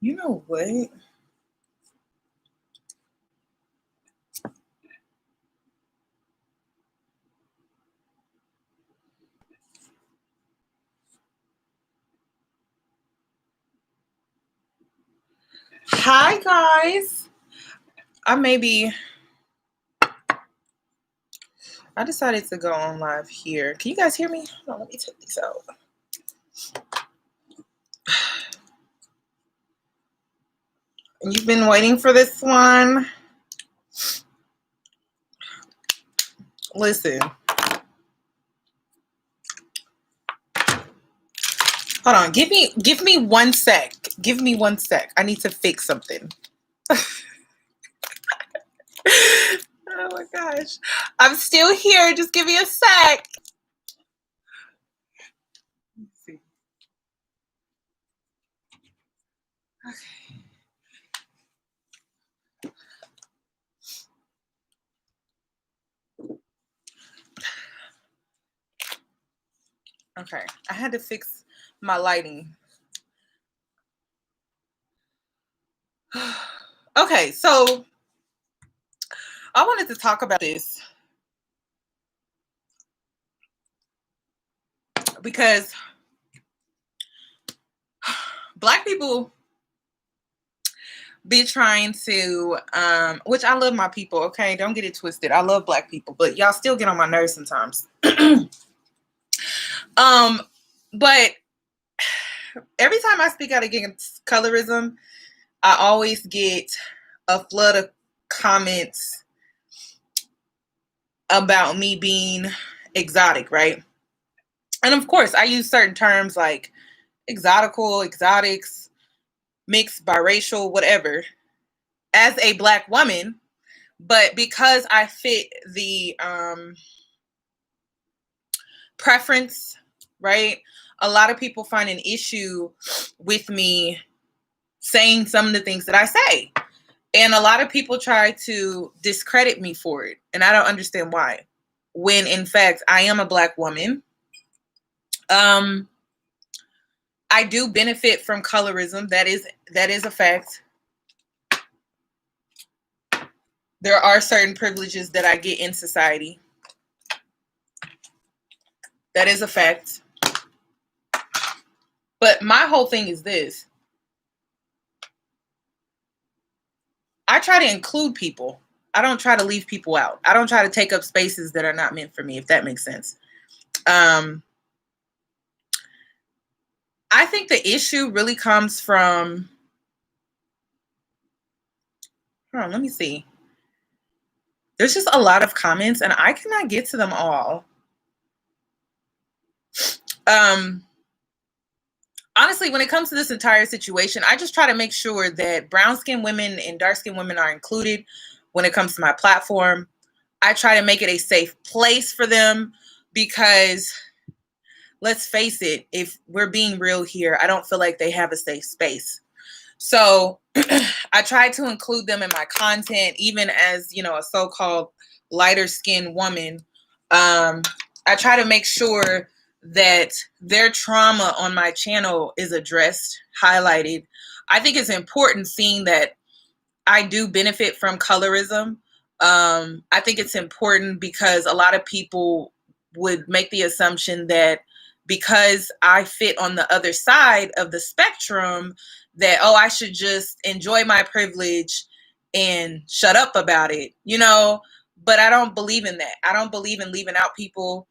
You know what? Hi, guys. I I decided to go on live here. Can you guys hear me? Hold on, let me take these out. And you've been waiting for this one. Listen. Hold on. Give me 1 sec. Give me 1 sec. I need to fix something. Oh my gosh. I'm still here. Just give me a sec. Let's see. Okay. I had to fix my lighting. Okay, so I wanted to talk about this because Black people be trying to, which I love my people, okay? Don't get it twisted. I love Black people, but y'all still get on my nerves sometimes. But every time I speak out against colorism, I always get a flood of comments about me being exotic, right? And of course, I use certain terms like exotical, exotics, mixed, biracial, whatever, as a Black woman. But because I fit the preference, right? A lot of people find an issue with me saying some of the things that I say. And a lot of people try to discredit me for it. And I don't understand why. When in fact, I am a Black woman. I do benefit from colorism. That is a fact. There are certain privileges that I get in society. That is a fact. But my whole thing is this. I try to include people. I don't try to leave people out. I don't try to take up spaces that are not meant for me, if that makes sense. I think the issue really comes from, hold on, let me see. There's just a lot of comments and I cannot get to them all. Honestly, when it comes to this entire situation, I just try to make sure that brown-skinned women and dark-skinned women are included when it comes to my platform. I try to make it a safe place for them because, let's face it, if we're being real here, I don't feel like they have a safe space. So I try to include them in my content, even as, a so-called lighter-skinned woman. I try to make sure that their trauma on my channel is addressed, highlighted. I think it's important seeing that I do benefit from colorism. I think it's important because a lot of people would make the assumption that because I fit on the other side of the spectrum, that, I should just enjoy my privilege and shut up about it, but I don't believe in that. I don't believe in leaving out people.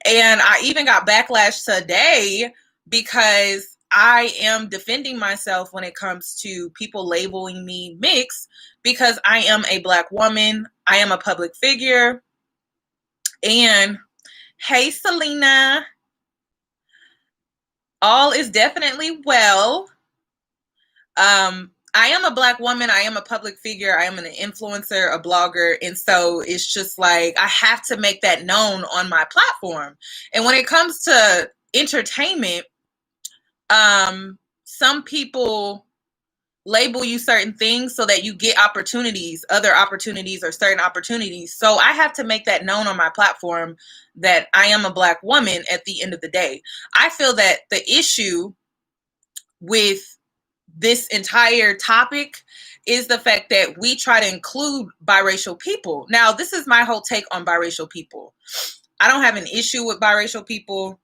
And I even got backlash today because I am defending myself when it comes to people labeling me mixed because I am a Black woman. I am a public figure. And hey, Selena, all is definitely well. I am a Black woman. I am a public figure. I am an influencer, a blogger. And so it's just like, I have to make that known on my platform. And when it comes to entertainment, some people label you certain things so that you get opportunities, other opportunities or certain opportunities. So I have to make that known on my platform that I am a Black woman at the end of the day. I feel that the issue with this entire topic is the fact that we try to include biracial people. Now, this is my whole take on biracial people. I don't have an issue with biracial people.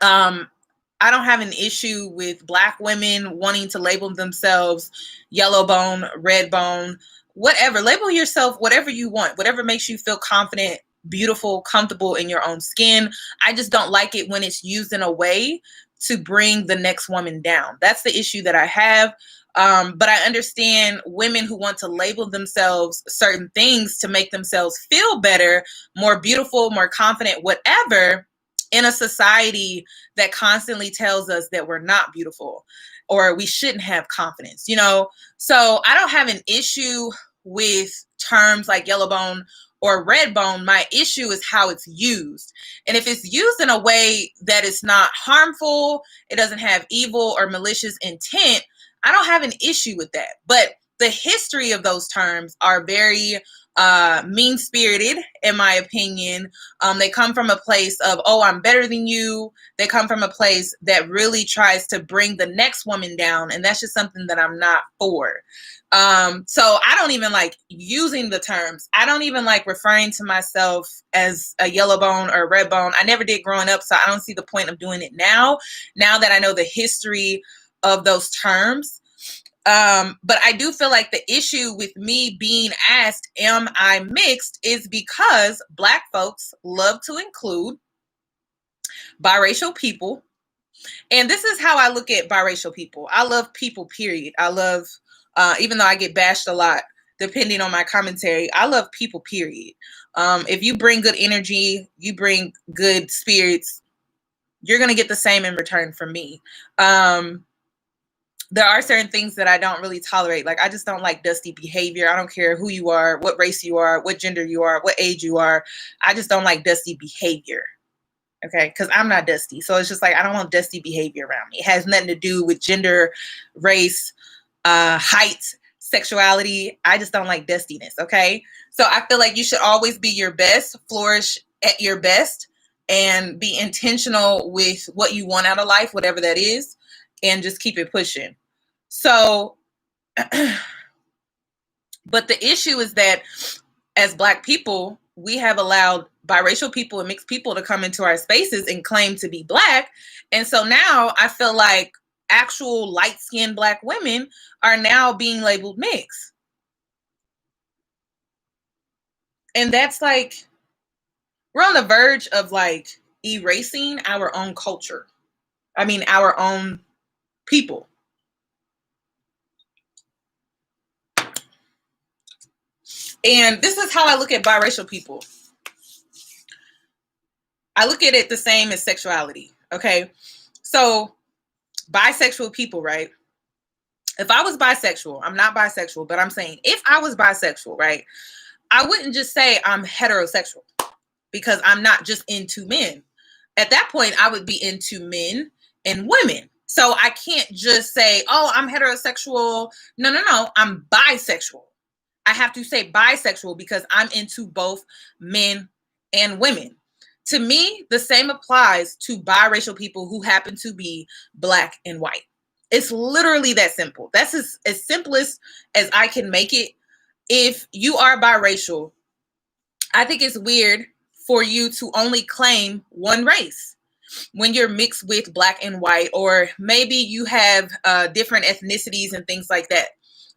I don't have an issue with Black women wanting to label themselves yellow bone, red bone, whatever. Label yourself whatever you want, whatever makes you feel confident, beautiful, comfortable in your own skin. I just don't like it when it's used in a way to bring the next woman down. That's the issue that I have. But I understand women who want to label themselves certain things to make themselves feel better, more beautiful, more confident, whatever, in a society that constantly tells us that we're not beautiful or we shouldn't have confidence, you know? So I don't have an issue with terms like yellow bone or red bone. My issue is how it's used. And if it's used in a way that is not harmful, it doesn't have evil or malicious intent, I don't have an issue with that. But the history of those terms are very mean-spirited, in my opinion. They come from a place of, oh, I'm better than you. They come from a place that really tries to bring the next woman down. And that's just something that I'm not for. So I don't even like using the terms. I don't even like referring to myself as a yellow bone or a red bone. I never did growing up, so I don't see the point of doing it now that I know the history of those terms. But I do feel like the issue with me being asked, am I mixed, is because Black folks love to include biracial people. And this is how I look at biracial people. I love people, period. I love, even though I get bashed a lot, depending on my commentary, I love people, period. If you bring good energy, you bring good spirits, you're going to get the same in return from me. There are certain things that I don't really tolerate. Like, I just don't like dusty behavior. I don't care who you are, what race you are, what gender you are, what age you are. I just don't like dusty behavior. Okay, because I'm not dusty. So it's just like, I don't want dusty behavior around me. It has nothing to do with gender, race, height, sexuality. I just don't like dustiness. Okay, so I feel like you should always be your best, flourish at your best, and be intentional with what you want out of life, whatever that is, and just keep it pushing. So, but the issue is that as Black people, we have allowed biracial people and mixed people to come into our spaces and claim to be Black. And so now I feel like actual light-skinned Black women are now being labeled mixed. And that's like, we're on the verge of like erasing our own culture. I mean, our own people. And this is how I look at biracial people. I look at it the same as sexuality. Okay. So bisexual people, right? If I was bisexual, I'm not bisexual, but I'm saying if I was bisexual, right, I wouldn't just say I'm heterosexual because I'm not just into men. At that point, I would be into men and women. So I can't just say, oh, I'm heterosexual. No. I'm bisexual. I have to say bisexual because I'm into both men and women. To me, the same applies to biracial people who happen to be Black and white. It's literally that simple. That's as simplest as I can make it. If you are biracial, I think it's weird for you to only claim one race when you're mixed with Black and white, or maybe you have different ethnicities and things like that.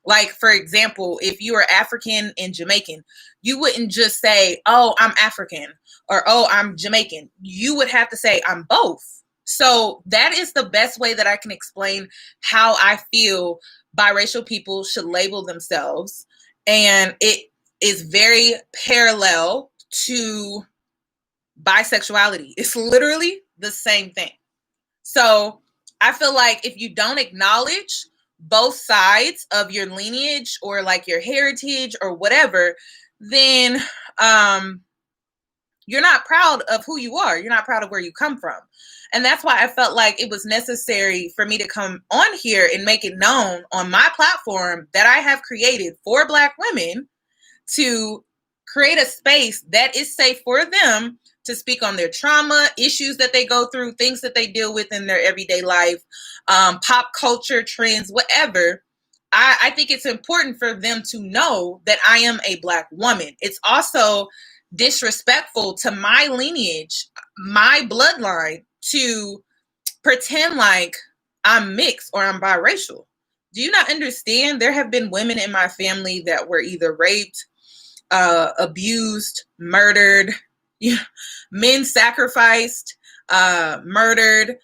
Like, for example, if you are African and Jamaican, you wouldn't just say, oh, I'm African, or, oh, I'm Jamaican. You would have to say, I'm both. So that is the best way that I can explain how I feel biracial people should label themselves. And it is very parallel to bisexuality. It's literally the same thing. So I feel like if you don't acknowledge both sides of your lineage or like your heritage or whatever, then you're not proud of who you are. You're not proud of where you come from. And that's why I felt like it was necessary for me to come on here and make it known on my platform that I have created for Black women to create a space that is safe for them to speak on their trauma, issues that they go through, things that they deal with in their everyday life, pop culture trends, whatever. I think it's important for them to know that I am a Black woman. It's also disrespectful to my lineage, my bloodline, to pretend like I'm mixed or I'm biracial. Do you not understand? There have been women in my family that were either raped, abused, murdered, men sacrificed, murdered,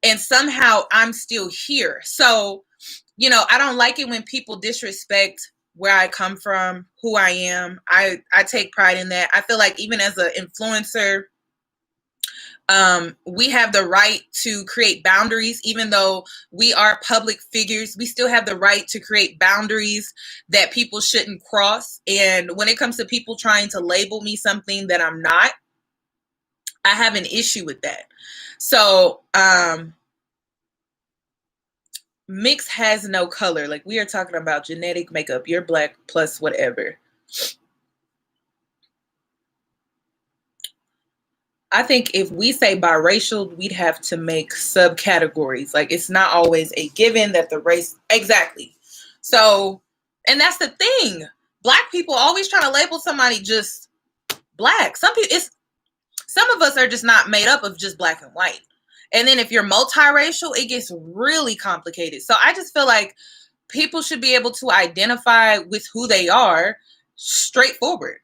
and somehow I'm still here. So, I don't like it when people disrespect where I come from, who I am. I take pride in that. I feel like even as an influencer, we have the right to create boundaries. Even though we are public figures, we still have the right to create boundaries that people shouldn't cross. And when it comes to people trying to label me something that I'm not, I have an issue with that. So, mix has no color. Like, we are talking about genetic makeup. You're Black plus whatever. I think if we say biracial, we'd have to make subcategories. Like, it's not always a given that the race. Exactly. So, and that's the thing. Black people always trying to label somebody just Black. Some of us are just not made up of just Black and white. And then if you're multiracial, it gets really complicated. So I just feel like people should be able to identify with who they are straightforward.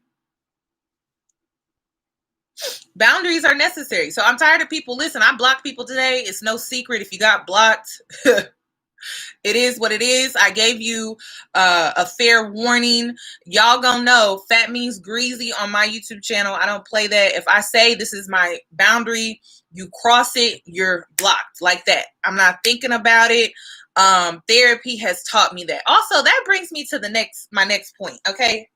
Boundaries are necessary. So I'm tired of people. Listen, I blocked people today. It's no secret. If you got blocked, it is what it is. I gave you a fair warning. Y'all gonna know fat means greasy on my YouTube channel. I don't play that. If I say this is my boundary, you cross it, you're blocked like that. I'm not thinking about it. Therapy has taught me that. Also, that brings me to my next point. Okay.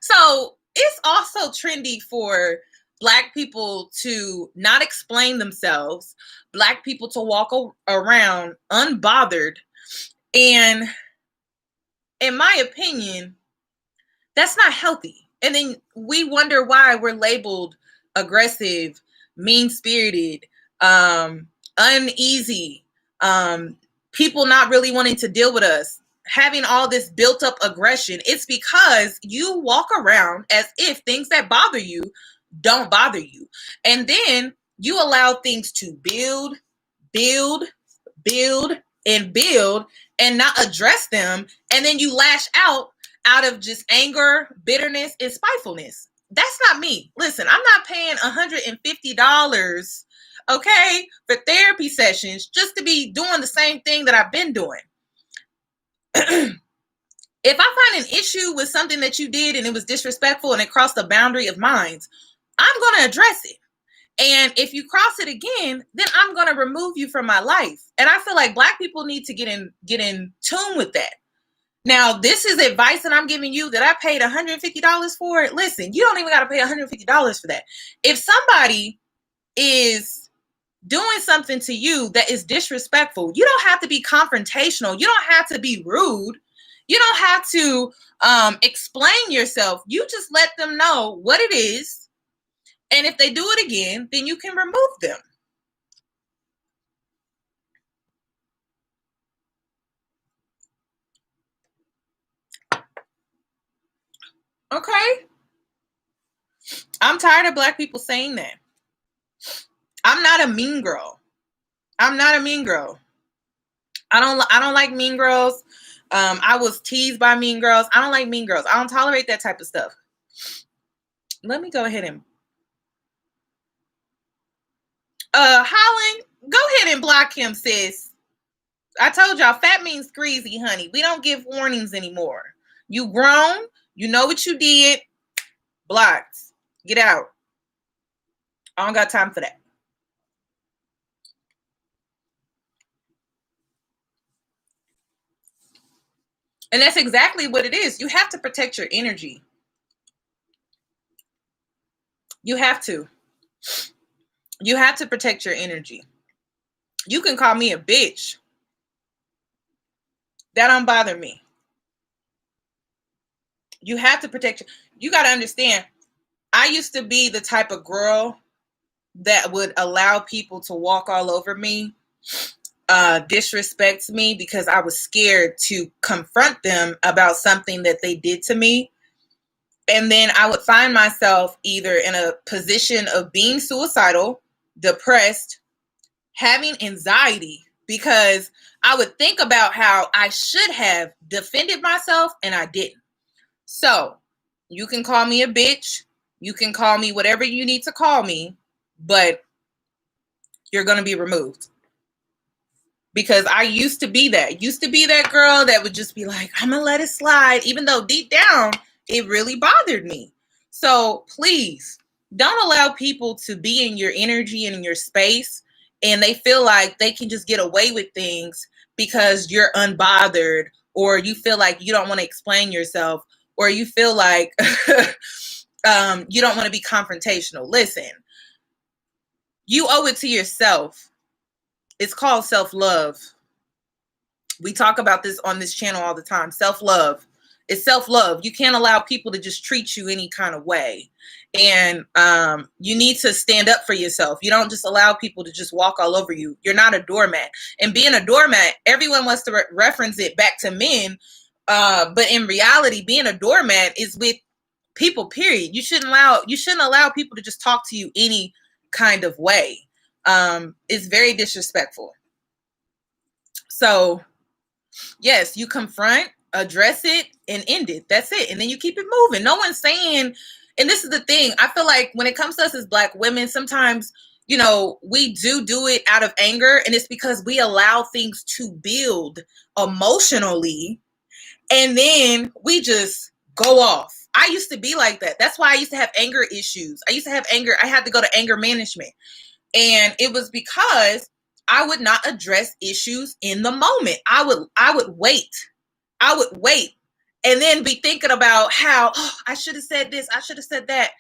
So it's also trendy for Black people to not explain themselves, Black people to walk around unbothered. And in my opinion, that's not healthy. And then we wonder why we're labeled aggressive, mean-spirited, uneasy, people not really wanting to deal with us, having all this built-up aggression. It's because you walk around as if things that bother you don't bother you. And then you allow things to build, and build and not address them. And then you lash out of just anger, bitterness, and spitefulness. That's not me. Listen, I'm not paying $150, okay, for therapy sessions just to be doing the same thing that I've been doing. If I find an issue with something that you did and it was disrespectful and it crossed the boundary of mine, I'm going to address it. And if you cross it again, then I'm going to remove you from my life. And I feel like Black people need to get in tune with that. Now, this is advice that I'm giving you that I paid $150 for. Listen, you don't even got to pay $150 for that. If somebody is doing something to you that is disrespectful, you don't have to be confrontational. You don't have to be rude. You don't have to explain yourself. You just let them know what it is. And if they do it again, then you can remove them. Okay? I'm tired of Black people saying that. I'm not a mean girl. I'm not a mean girl. I don't like mean girls. I was teased by mean girls. I don't like mean girls. I don't tolerate that type of stuff. Let me go ahead and Holland, go ahead and block him, sis. I told y'all fat means greasy, honey. We don't give warnings anymore. You grown, you know what you did. Blocked. Get out. I don't got time for that. And that's exactly what it is. You have to protect your energy. You have to. You have to protect your energy. You can call me a bitch. That don't bother me. You have to protect. You got to understand. I used to be the type of girl that would allow people to walk all over me, disrespect me, because I was scared to confront them about something that they did to me. And then I would find myself either in a position of being suicidal, depressed, having anxiety, because I would think about how I should have defended myself and I didn't. So you can call me a bitch. You can call me whatever you need to call me, but you're going to be removed. Because I used to be that girl that would just be like, I'm going to let it slide, even though deep down it really bothered me. So please don't allow people to be in your energy and in your space and they feel like they can just get away with things because you're unbothered, or you feel like you don't want to explain yourself, or you feel like you don't want to be confrontational. Listen, you owe it to yourself. It's called self-love. We talk about this on this channel all the time. Self-love. It's self-love. You can't allow people to just treat you any kind of way. And you need to stand up for yourself. You don't just allow people to just walk all over you. You're not a doormat. And being a doormat, everyone wants to reference it back to men. But in reality, being a doormat is with people, period. You shouldn't allow people to just talk to you any kind of way. It's very disrespectful. So yes, you confront, address it, and end it. That's it. And then you keep it moving. No one's saying, and this is the thing, I feel like when it comes to us as Black women, sometimes, we do it out of anger, and it's because we allow things to build emotionally, and then we just go off. I used to be like that. That's why I used to have anger issues. I had to go to anger management. And it was because I would not address issues in the moment. I would wait. And then be thinking about how, I should have said this, I should have said that.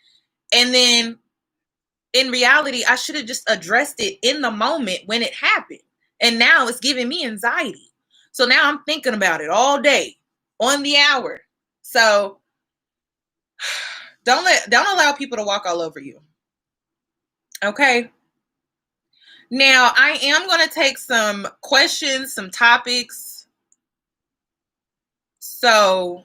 And then in reality, I should have just addressed it in the moment when it happened. And now it's giving me anxiety. So now I'm thinking about it all day, on the hour. So don't allow people to walk all over you. Okay. Now, I am going to take some questions, some topics. So,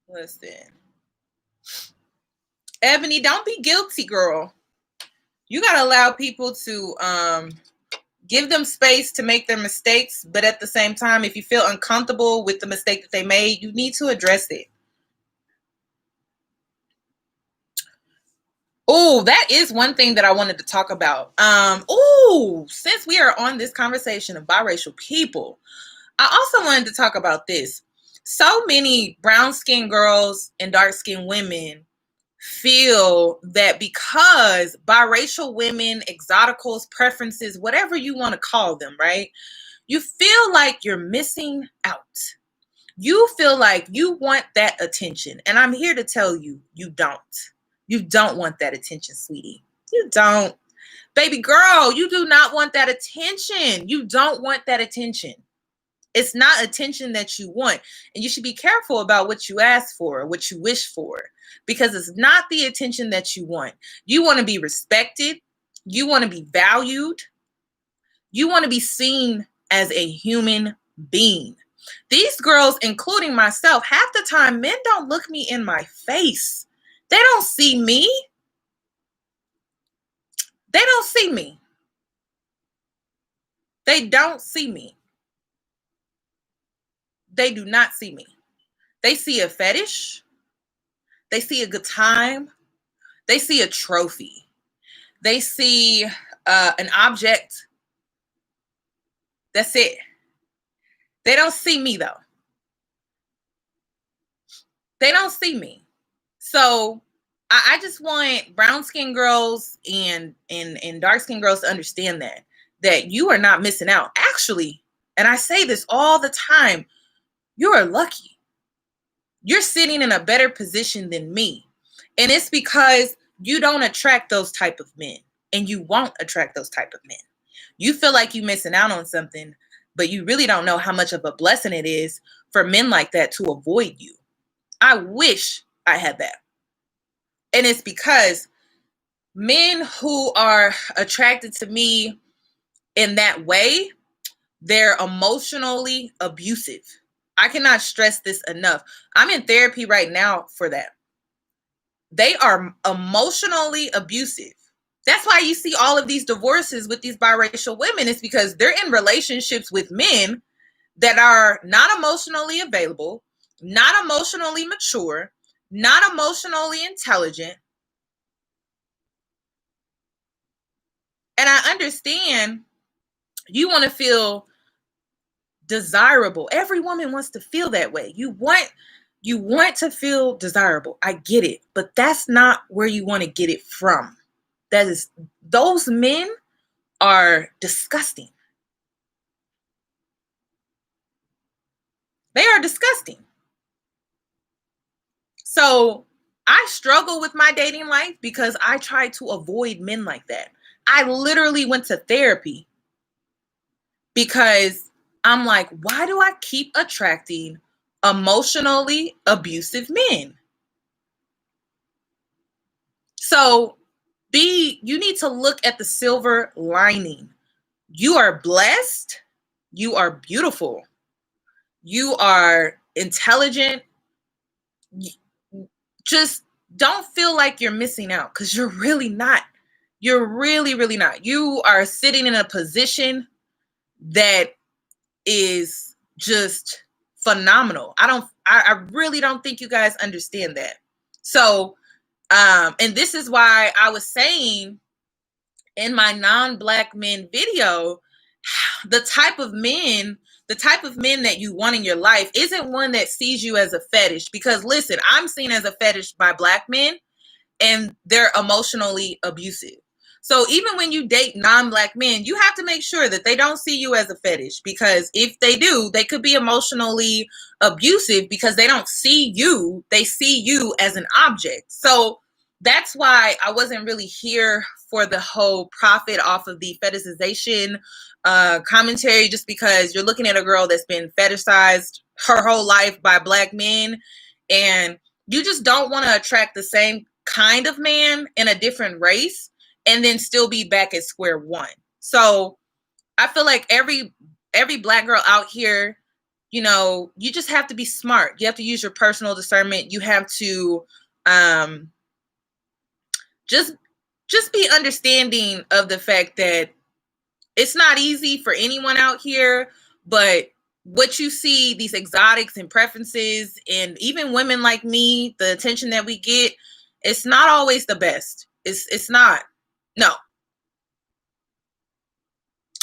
listen. Ebony, don't be guilty, girl. You got to allow people to give them space to make their mistakes. But at the same time, if you feel uncomfortable with the mistake that they made, you need to address it. Oh, that is one thing that I wanted to talk about. Since we are on this conversation of biracial people, I also wanted to talk about this. So many brown-skinned girls and dark-skinned women feel that because biracial women, exoticals, preferences, whatever you want to call them, right? You feel like you're missing out. You feel like you want that attention. And I'm here to tell you, you don't. You don't want that attention, sweetie. You don't. Baby girl, you do not want that attention. You don't want that attention. It's not attention that you want. And you should be careful about what you ask for, what you wish for, because it's not the attention that you want. You want to be respected. You want to be valued. You want to be seen as a human being. These girls, including myself, half the time, men don't look me in my face. They don't see me. They don't see me. They don't see me. They do not see me. They see a fetish. They see a good time. They see a trophy. They see an object. That's it. They don't see me, though. They don't see me. So I just want brown-skinned girls and dark-skinned girls to understand that you are not missing out. Actually, and I say this all the time, you are lucky. You're sitting in a better position than me. And it's because you don't attract those type of men, and you won't attract those type of men. You feel like you're missing out on something, but you really don't know how much of a blessing it is for men like that to avoid you. I wish I had that. And it's because men who are attracted to me in that way, they're emotionally abusive. I cannot stress this enough. I'm in therapy right now for that. They are emotionally abusive. That's why you see all of these divorces with these biracial women. It's because they're in relationships with men that are not emotionally available, not emotionally mature, not emotionally intelligent. And I understand you want to feel desirable. Every woman wants to feel that way. You want to feel desirable. I get it, but that's not where you want to get it from. Those men are disgusting. They are disgusting. So I struggle with my dating life because I try to avoid men like that. I literally went to therapy because I'm like, why do I keep attracting emotionally abusive men? So you need to look at the silver lining. You are blessed. You are beautiful. You are intelligent. Just don't feel like you're missing out, because you're really not. You're really, really not. You are sitting in a position that is just phenomenal. I really don't think you guys understand that. So, and this is why I was saying in my non-Black men video, the type of men that you want in your life isn't one that sees you as a fetish. Because listen, I'm seen as a fetish by Black men, and they're emotionally abusive. So even when you date non-Black men, you have to make sure that they don't see you as a fetish, because if they do, they could be emotionally abusive because they don't see you. They see you as an object. So that's why I wasn't really here for the whole profit off of the fetishization commentary, just because you're looking at a girl that's been fetishized her whole life by Black men, and you just don't want to attract the same kind of man in a different race and then still be back at square one. So I feel like every Black girl out here, you just have to be smart. You have to use your personal discernment. You have to just be understanding of the fact that it's not easy for anyone out here, but what you see, these exotics and preferences, and even women like me, the attention that we get, it's not always the best. It's not. No.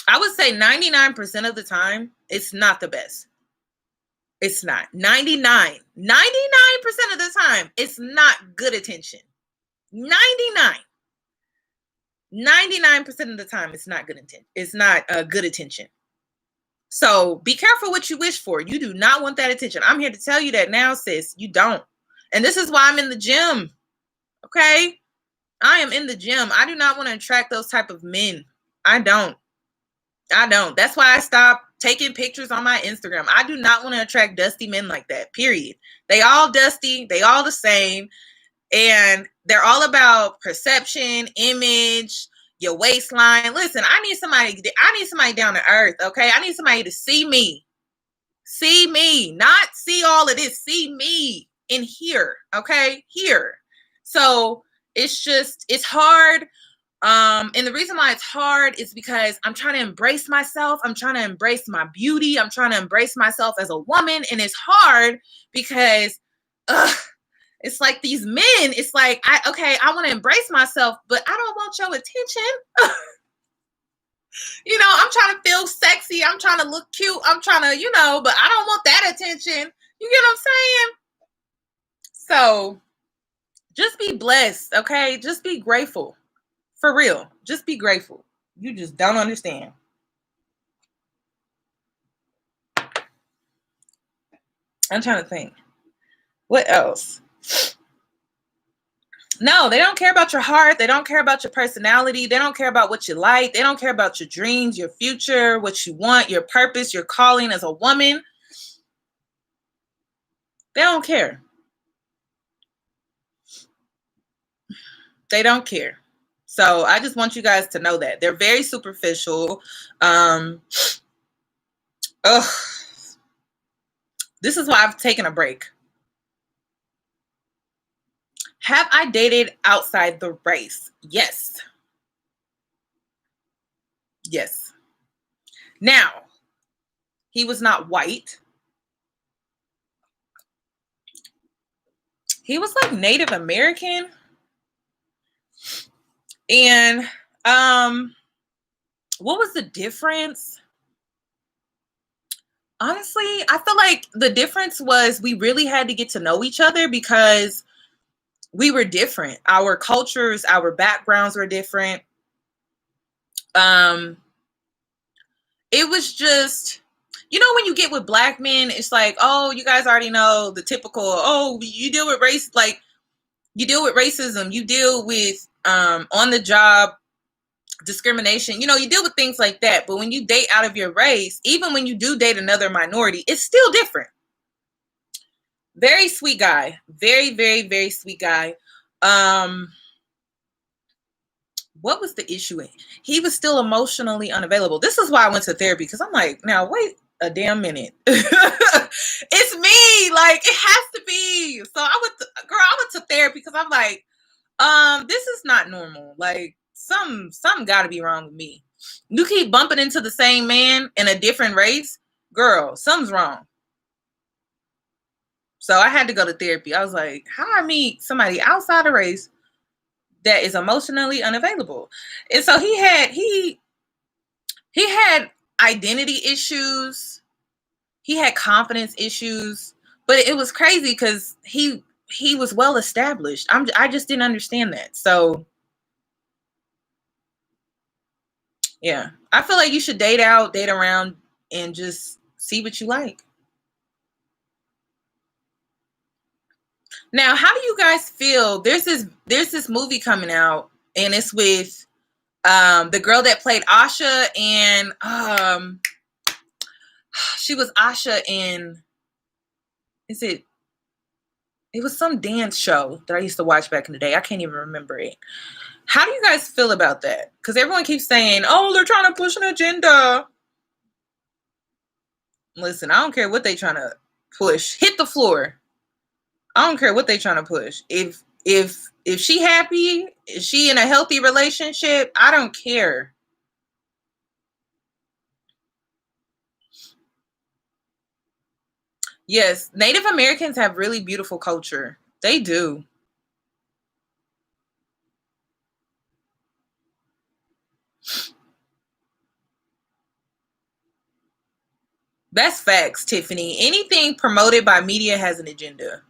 I would say 99% of the time, it's not the best. It's not. 99% of the time, it's not good attention. 99% of the time, it's not good intent. It's not good attention. So be careful what you wish for. You do not want that attention. I'm here to tell you that now, sis. You don't. And this is why I'm in the gym. Okay? I am in the gym. I do not want to attract those type of men. I don't. That's why I stopped taking pictures on my Instagram. I do not want to attract dusty men like that, period. They all dusty. They all the same. And they're all about perception, image, your waistline. Listen, I need somebody down to earth, okay? I need somebody to see me. See me, not see all of this. See me in here, okay? Here. So it's hard. And the reason why it's hard is because I'm trying to embrace myself. I'm trying to embrace my beauty. I'm trying to embrace myself as a woman. And it's hard because, it's like these men, it's like, I want to embrace myself, but I don't want your attention. I'm trying to feel sexy. I'm trying to look cute. I'm trying to, but I don't want that attention. You get what I'm saying? So just be blessed, okay? Just be grateful. For real. Just be grateful. You just don't understand. I'm trying to think. What else? No, they don't care about your heart. They don't care about your personality. They don't care about what you like. They don't care about your dreams, your future, what you want, your purpose, your calling as a woman. They don't care. They don't care. So I just want you guys to know that they're very superficial. Um, ugh, this is why I've taken a break. Have I dated outside the race? Yes. Yes. Now, he was not white. He was like Native American. And what was the difference? Honestly, I feel like the difference was we really had to get to know each other because we were different. Our cultures, our backgrounds were different. Um, it was just, when you get with black men, it's like, oh, you guys already know the typical, oh, you deal with race, like you deal with racism, you deal with on the job discrimination, you deal with things like that. But when you date out of your race, even when you do date another minority, it's still different. Very sweet guy. Very, very, very sweet guy. What was the issue? He was still emotionally unavailable. This is why I went to therapy, because I'm like, now wait a damn minute. It's me. Like, it has to be. So I went to therapy because I'm like, this is not normal. Like, something got to be wrong with me. You keep bumping into the same man in a different race, girl, something's wrong. So I had to go to therapy. I was like, how do I meet somebody outside the race that is emotionally unavailable? And so he had identity issues. He had confidence issues, but it was crazy because he was well established. I just didn't understand that. So yeah, I feel like you should date out, date around, and just see what you like. Now, how do you guys feel? There's this movie coming out, and it's with the girl that played Asha, and she was Asha in, it was some dance show that I used to watch back in the day. I can't even remember it. How do you guys feel about that? Because everyone keeps saying, oh, they're trying to push an agenda. Listen, I don't care what they're trying to push. Hit the floor. I don't care what they're trying to push. If she happy, is she in a healthy relationship? I don't care. Yes, Native Americans have really beautiful culture. They do. That's facts, Tiffany. Anything promoted by media has an agenda.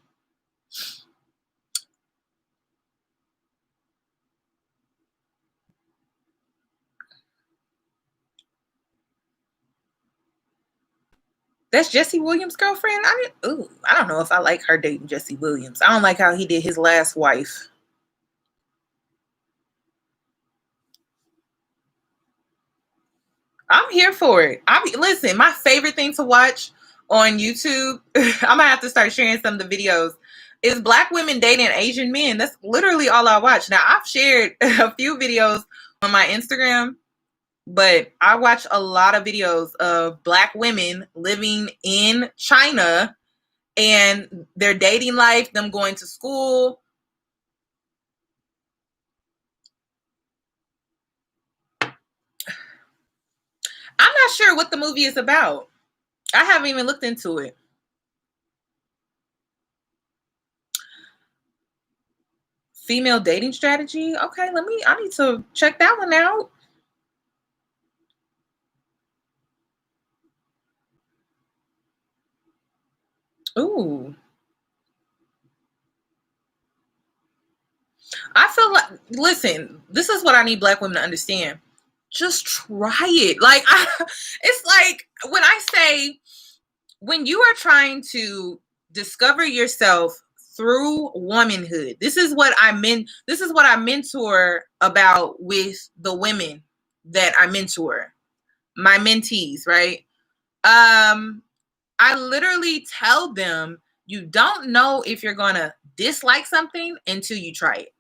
That's Jesse Williams' girlfriend. I don't know if I like her dating Jesse Williams. I don't like how he did his last wife. I'm here for it. Listen, my favorite thing to watch on YouTube, I'm gonna have to start sharing some of the videos, is black women dating Asian men. That's literally all I watch. Now, I've shared a few videos on my Instagram, but I watch a lot of videos of black women living in China and their dating life, them going to school. I'm not sure what the movie is about. I haven't even looked into it. Female dating strategy. Okay, I need to check that one out. Ooh. I feel like, listen, this is what I need black women to understand. Just try it. Like, it's like when I say, when you are trying to discover yourself through womanhood, this is what I meant. This is what I mentor about with the women that I mentor, my mentees, right? I literally tell them You don't know if you're going to dislike something until you try it.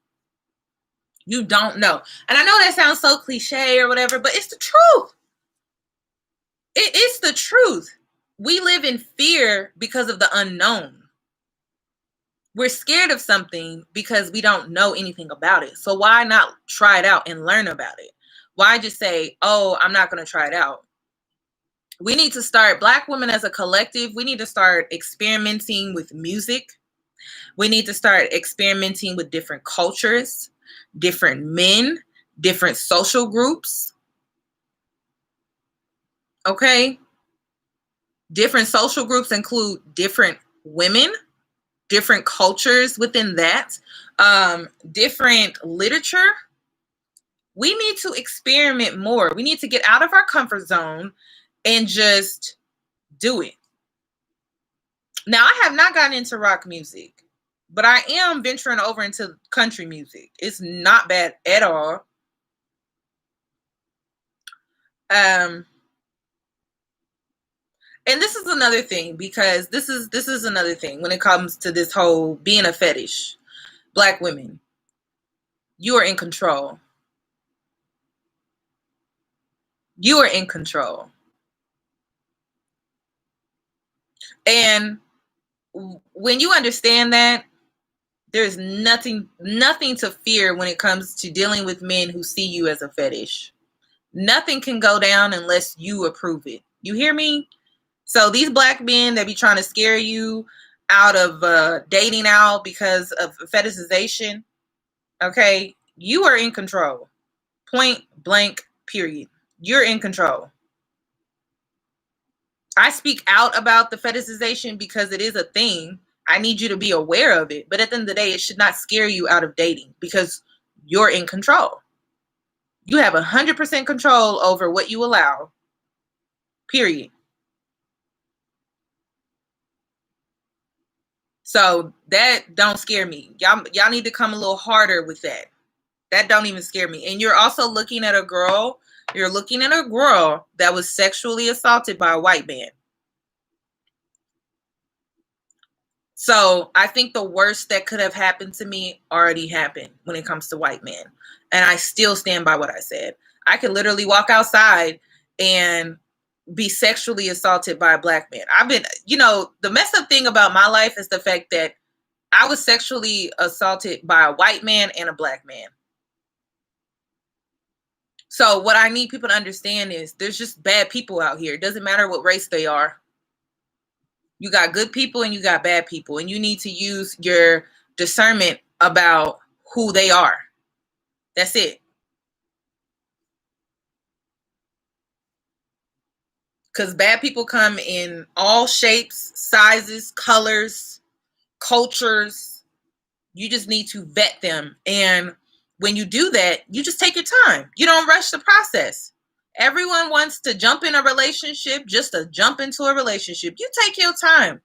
You don't know. And I know that sounds so cliche or whatever, but it's the truth. It's the truth. We live in fear because of the unknown. We're scared of something because we don't know anything about it. So why not try it out and learn about it? Why just say, oh, I'm not going to try it out? We need to start, Black women as a collective, we need to start experimenting with music. We need to start experimenting with different cultures, different men, different social groups. Okay? Different social groups include different women, different cultures within that, different literature. We need to experiment more. We need to get out of our comfort zone and just do it. Now, I have not gotten into rock music, but I am venturing over into country music. It's not bad at all. And this is another thing, because this is another thing when it comes to this whole being a fetish. Black women, you are in control. You are in control. And when you understand that, there's nothing to fear when it comes to dealing with men who see you as a fetish. Nothing can go down unless you approve it. You hear me? So these Black men that be trying to scare you out of dating out because of fetishization, okay, you are in control. Point blank, period. You're in control. I speak out about the fetishization because it is a thing. I need you to be aware of it. But at the end of the day, it should not scare you out of dating because you're in control. You have 100% control over what you allow. Period. So that don't scare me. Y'all need to come a little harder with that. That don't even scare me. And you're also looking at a girl. You're looking at a girl that was sexually assaulted by a white man. So I think the worst that could have happened to me already happened when it comes to white men. And I still stand by what I said. I could literally walk outside and be sexually assaulted by a Black man. I've been, the messed up thing about my life is the fact that I was sexually assaulted by a white man and a Black man. So what I need people to understand is there's just bad people out here. It doesn't matter what race they are. You got good people and you got bad people, and you need to use your discernment about who they are. That's it. Because bad people come in all shapes, sizes, colors, cultures. You just need to vet them. And when you do that, you just take your time. You don't rush the process. Everyone wants to jump in a relationship just to jump into a relationship. You take your time.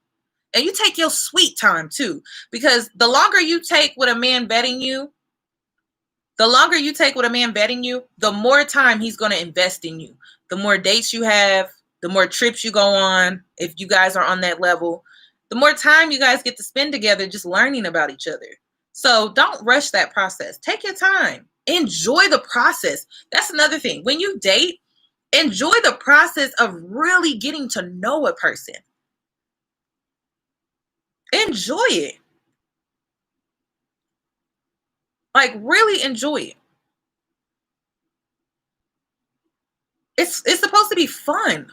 And you take your sweet time too. Because the longer you take with a man vetting you, the more time he's going to invest in you. The more dates you have, the more trips you go on, if you guys are on that level, the more time you guys get to spend together just learning about each other. So don't rush that process. Take your time. Enjoy the process. That's another thing. When you date, enjoy the process of really getting to know a person. Enjoy it. Like, really enjoy it. It's supposed to be fun.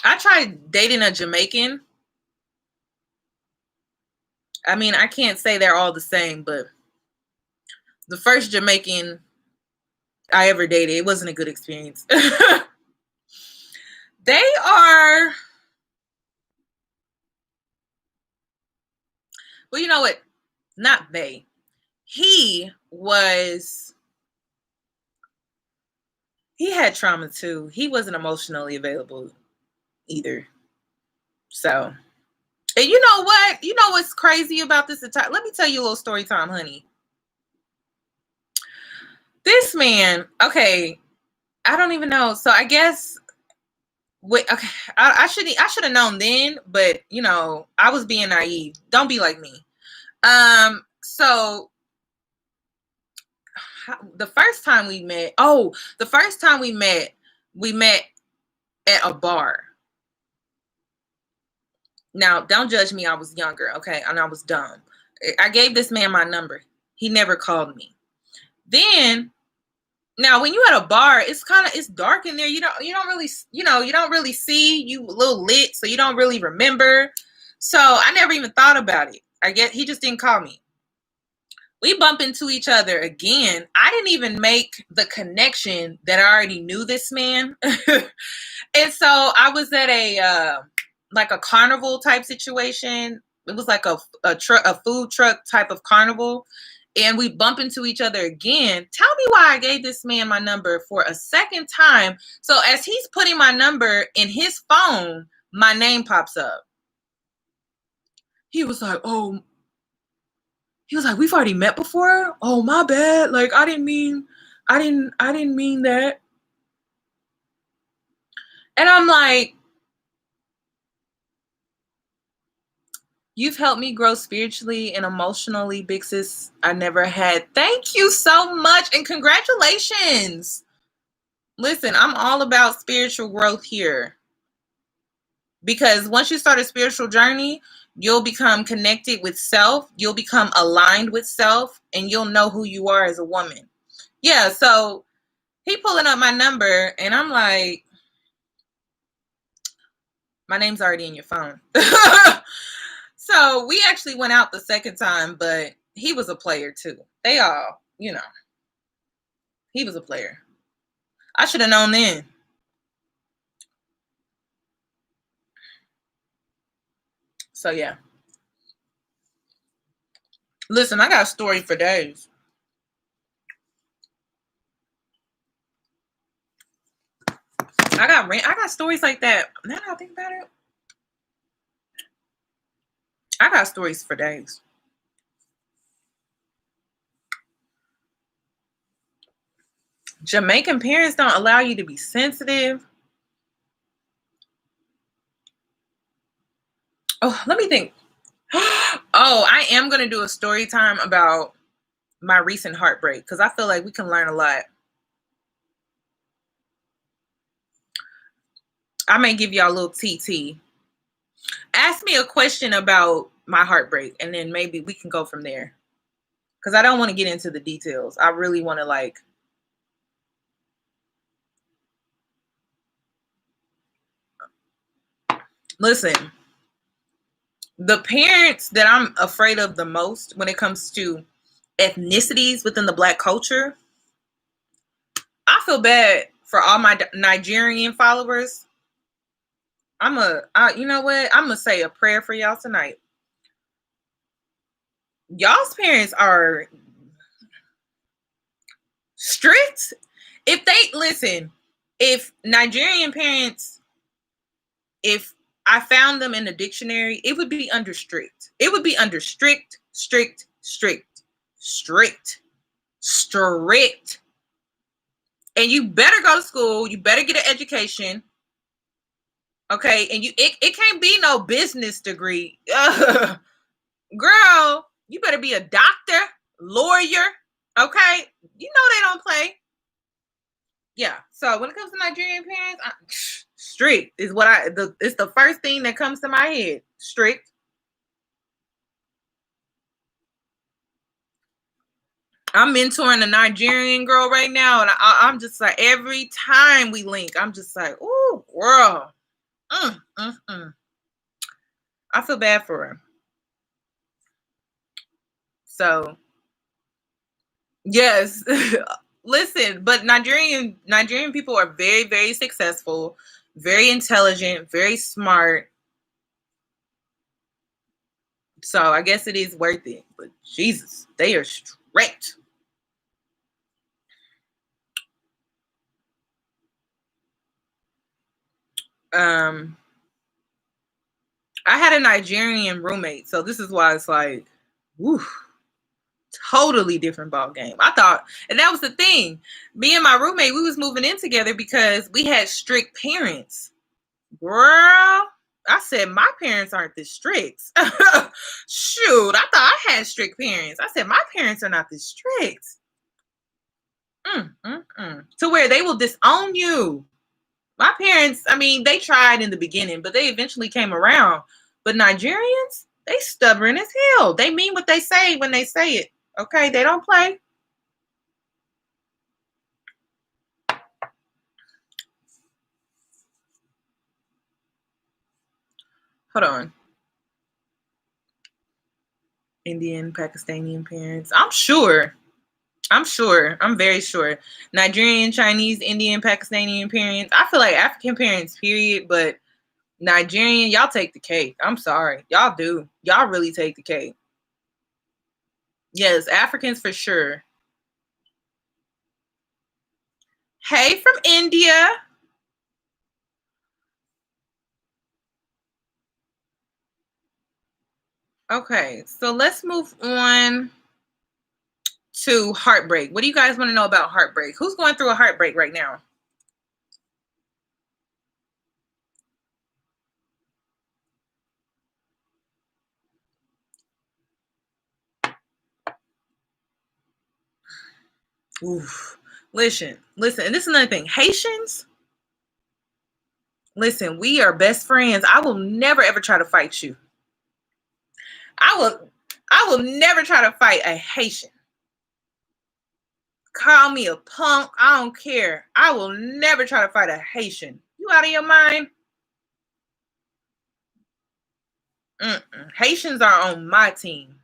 I tried dating a Jamaican. I mean, I can't say they're all the same, but the first Jamaican I ever dated, it wasn't a good experience. They are, well, you know what? Not they. He had trauma too. He wasn't emotionally available either. So, and you know what? You know what's crazy about this entire, let me tell you a little story time, honey. This man, okay, I don't even know. So I guess wait, okay, I should have known then, but I was being naive. Don't be like me. So the first time we met, we met at a bar. Now, don't judge me. I was younger, okay, and I was dumb. I gave this man my number. He never called me. Then, now when you at a bar, it's dark in there. You don't really see. You a little lit, so you don't really remember. So I never even thought about it. I guess he just didn't call me. We bump into each other again. I didn't even make the connection that I already knew this man. And so I was at a carnival type situation. It was like a food truck type of carnival. And we bump into each other again. Tell me why I gave this man my number for a second time. So as he's putting my number in his phone, my name pops up. He was like, we've already met before. Oh, my bad. Like, I didn't mean that. And I'm like, you've helped me grow spiritually and emotionally, big sis. I never had. Thank you so much. And congratulations. Listen, I'm all about spiritual growth here. Because once you start a spiritual journey, you'll become connected with self. You'll become aligned with self. And you'll know who you are as a woman. Yeah, so he pulling up my number. And I'm like, my name's already in your phone. So we actually went out the second time, but he was a player too. They all, he was a player. I should have known then. So yeah. Listen, I got a story for days. I got stories like that. Now that I think about it, I got stories for days. Jamaican parents don't allow you to be sensitive. Oh, let me think. Oh, I am going to do a story time about my recent heartbreak because I feel like we can learn a lot. I may give y'all a little TT. Ask me a question about my heartbreak and then maybe we can go from there. Because I don't want to get into the details. I really want to listen. The parents that I'm afraid of the most when it comes to ethnicities within the Black culture, I feel bad for all my Nigerian followers. You know what? I'm gonna say a prayer for y'all tonight. Y'all's parents are strict. If they listen, if Nigerian parents, if I found them in the dictionary, it would be under strict. It would be under strict, strict, strict, strict, strict. And you better go to school. You better get an education. Okay. And it can't be no business degree. Girl, you better be a doctor, lawyer. Okay. You know they don't play. Yeah. So when it comes to Nigerian parents, strict is it's the first thing that comes to my head. Strict. I'm mentoring a Nigerian girl right now, and I'm just like, every time we link, I'm just like, oh, girl. I feel bad for her. So, yes. Listen, but Nigerian people are very, very successful, very intelligent, very smart. So I guess it is worth it. But Jesus, they are strict. I had a Nigerian roommate, so this is why it's like, woo. Totally different ball game. I thought, and that was the thing. Me and my roommate, we was moving in together because we had strict parents. Girl, I said my parents aren't this strict. Shoot, I thought I had strict parents. I said my parents are not this strict. To where they will disown you. My parents, I mean, they tried in the beginning, but they eventually came around. But Nigerians, they stubborn as hell. They mean what they say when they say it. Okay, they don't play. Hold on. Indian, Pakistani parents. I'm sure. I'm very sure. Nigerian, Chinese, Indian, Pakistani parents. I feel like African parents, period. But Nigerian, y'all take the cake. I'm sorry. Y'all do. Y'all really take the cake. Yes, Africans for sure. Hey, from India. Okay, so let's move on to heartbreak. What do you guys want to know about heartbreak? Who's going through a heartbreak right now? Oof. Listen, and this is another thing. Haitians, listen, we are best friends. I will never ever try to fight you. I will never try to fight a Haitian. Call me a punk. I don't care. I will never try to fight a Haitian. You out of your mind? Haitians are on my team.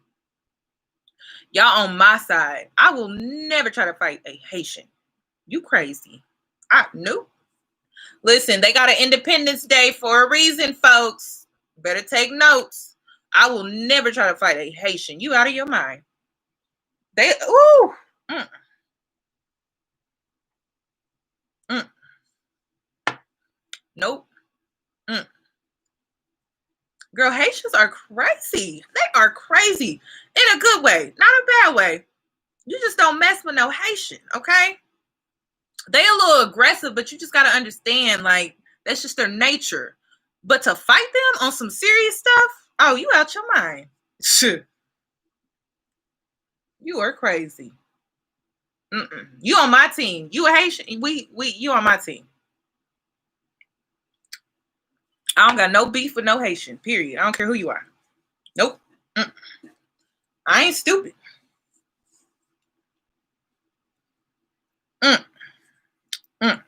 Y'all on my side. I will never try to fight a Haitian. You crazy. Nope. Listen, they got an Independence Day for a reason, folks. Better take notes. I will never try to fight a Haitian. You out of your mind. They ooh. Mm, mm. Nope. Mm. Girl, Haitians are crazy. They are crazy. In a good way, not a bad way. You just don't mess with no Haitian, okay? They a little aggressive, but you just gotta understand, like, that's just their nature. But to fight them on some serious stuff, oh, you out your mind. You are crazy. You on my team. You a Haitian. You on my team. I don't got no beef with no Haitian. Period. I don't care who you are. Nope. I ain't stupid. Mm, mm.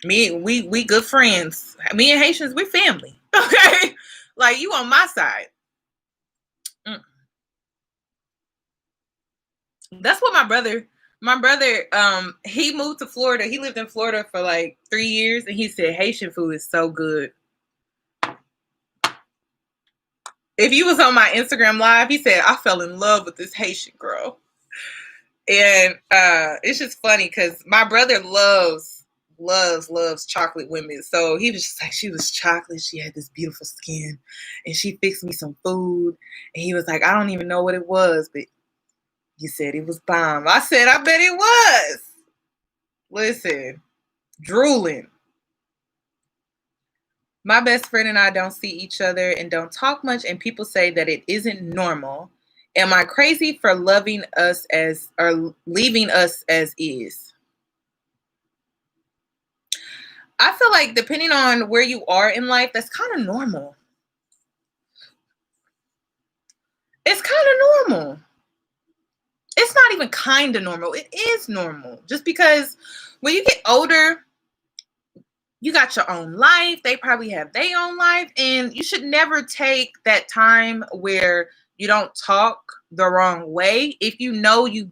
We good friends. Me and Haitians, we're family. Okay, like you on my side. Mm. That's what my brother, he moved to Florida. He lived in Florida for like 3 years, and he said Haitian food is so good. If you was on my Instagram live, he said I fell in love with this Haitian girl. And it's just funny because my brother loves chocolate women. So he was just like, she was chocolate. She had this beautiful skin, and she fixed me some food. And he was like, I don't even know what it was, but you said it was bomb. I said, I bet it was. Listen, drooling. My best friend and I don't see each other and don't talk much, and people say that it isn't normal. Am I crazy for loving us as or leaving us as is? I feel like depending on where you are in life, that's kind of normal. It's kind of normal. It's not even kind of normal. It is normal. Just because when you get older, you got your own life. They probably have their own life. And you should never take that time where you don't talk the wrong way. If you know you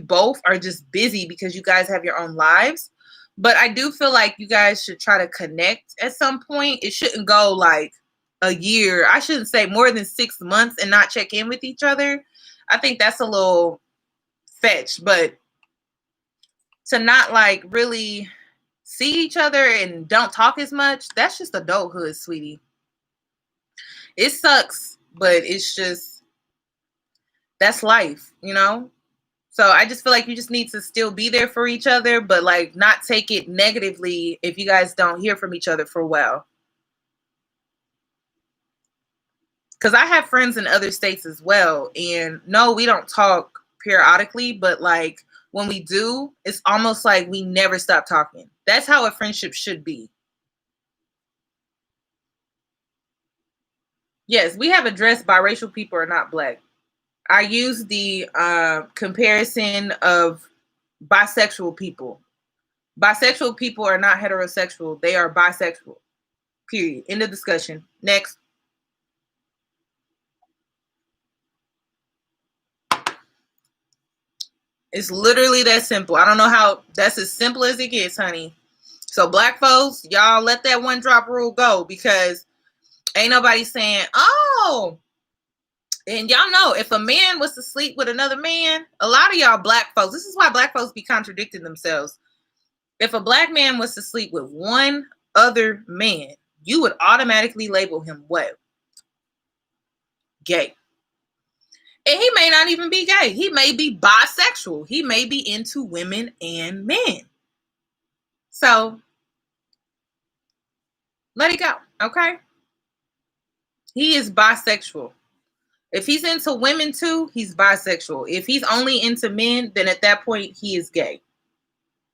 both are just busy because you guys have your own lives. But I do feel like you guys should try to connect at some point. It shouldn't go like a year. I shouldn't say more than 6 months and not check in with each other. I think that's a little fetch. But to not like really see each other and don't talk as much, that's just adulthood, sweetie. It sucks, but it's just That's life, you know? So I just feel like you just need to still be there for each other, but like not take it negatively if you guys don't hear from each other for a while. Because I have friends in other states as well. And no, we don't talk periodically, but like when we do, it's almost like we never stop talking. That's how a friendship should be. Yes, we have addressed biracial people are not black. I use the comparison of bisexual people. Bisexual people are not heterosexual. They are bisexual. Period. End of discussion. Next. It's literally that simple. I don't know how that's as simple as it gets, honey. So black folks, y'all let that one drop rule go because ain't nobody saying, oh, and y'all know if a man was to sleep with another man, a lot of y'all black folks, this is why black folks be contradicting themselves. If a black man was to sleep with one other man, you would automatically label him what? Gay. And he may not even be gay. He may be bisexual. He may be into women and men. So let it go, okay? He is bisexual. If he's into women too, he's bisexual. If he's only into men, then at that point he is gay.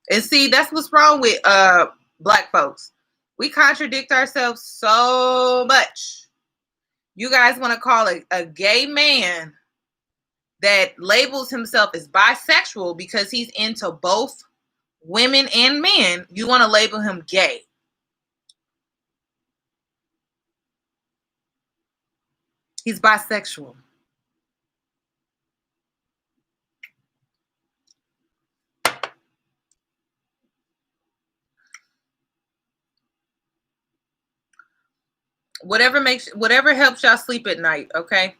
And see, that's what's wrong with black folks. We contradict ourselves so much. You guys want to call a gay man that labels himself as bisexual because he's into both women and men, you want to label him gay. He's bisexual. Whatever helps y'all sleep at night, okay?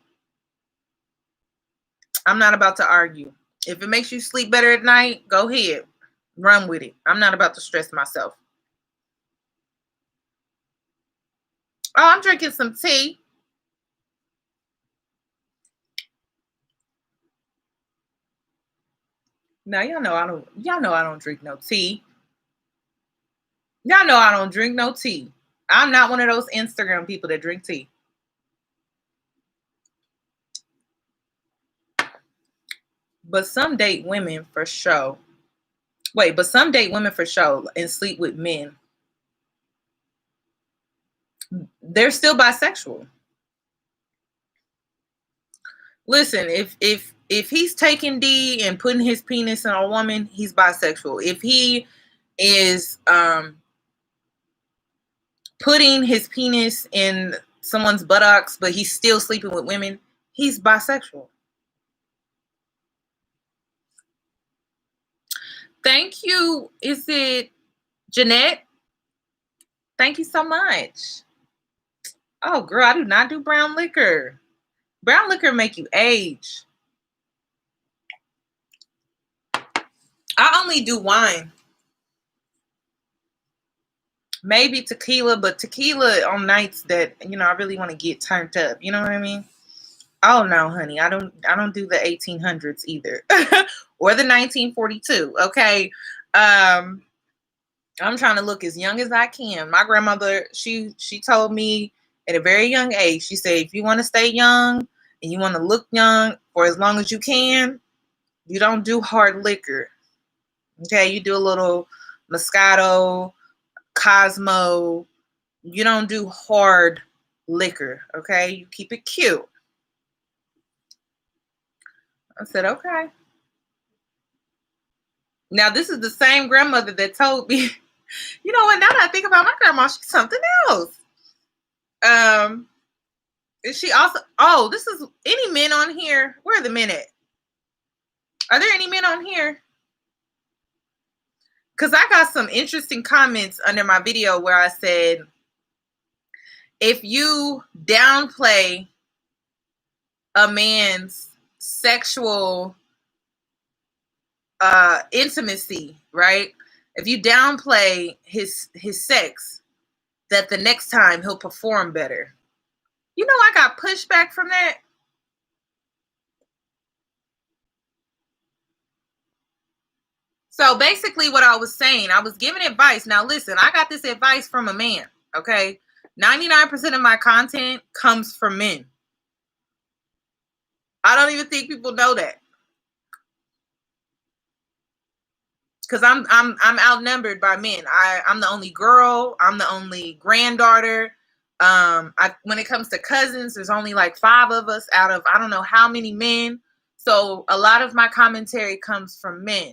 I'm not about to argue. If it makes you sleep better at night, go ahead. Run with it. I'm not about to stress myself. Oh, I'm drinking some tea. Now y'all know I don't drink no tea. Y'all know I don't drink no tea. I'm not one of those Instagram people that drink tea. But some date women for show. Wait, but some date women for show and sleep with men. They're still bisexual. Listen, if he's taking D and putting his penis in a woman, he's bisexual. If he is putting his penis in someone's buttocks, but he's still sleeping with women, he's bisexual. Thank you. Is it Jeanette? Thank you so much. Oh, girl, I do not do brown liquor. Brown liquor make you age. I only do wine. Maybe tequila, but tequila on nights that, I really want to get turned up. You know what I mean? Oh no, honey. I don't do the 1800s either. Or the 1942. Okay. I'm trying to look as young as I can. My grandmother, she told me at a very young age, she said, if you want to stay young and you want to look young for as long as you can, you don't do hard liquor. Okay, you do a little Moscato, Cosmo. You don't do hard liquor. Okay, you keep it cute. I said, okay. Now, this is the same grandmother that told me, you know what, now that I think about my grandma, she's something else. Is she also, this is, any men on here? Where are the men at? Are there any men on here? Because I got some interesting comments under my video where I said, if you downplay a man's sexual intimacy, right? If you downplay his sex, that the next time he'll perform better. You know, I got pushback from that. So basically, what I was saying, I was giving advice. Now, listen, I got this advice from a man. Okay. 99% of my content comes from men. I don't even think people know that. Because I'm outnumbered by men. I'm the only girl. I'm the only granddaughter. When it comes to cousins, there's only like 5 of us out of I don't know how many men. So a lot of my commentary comes from men.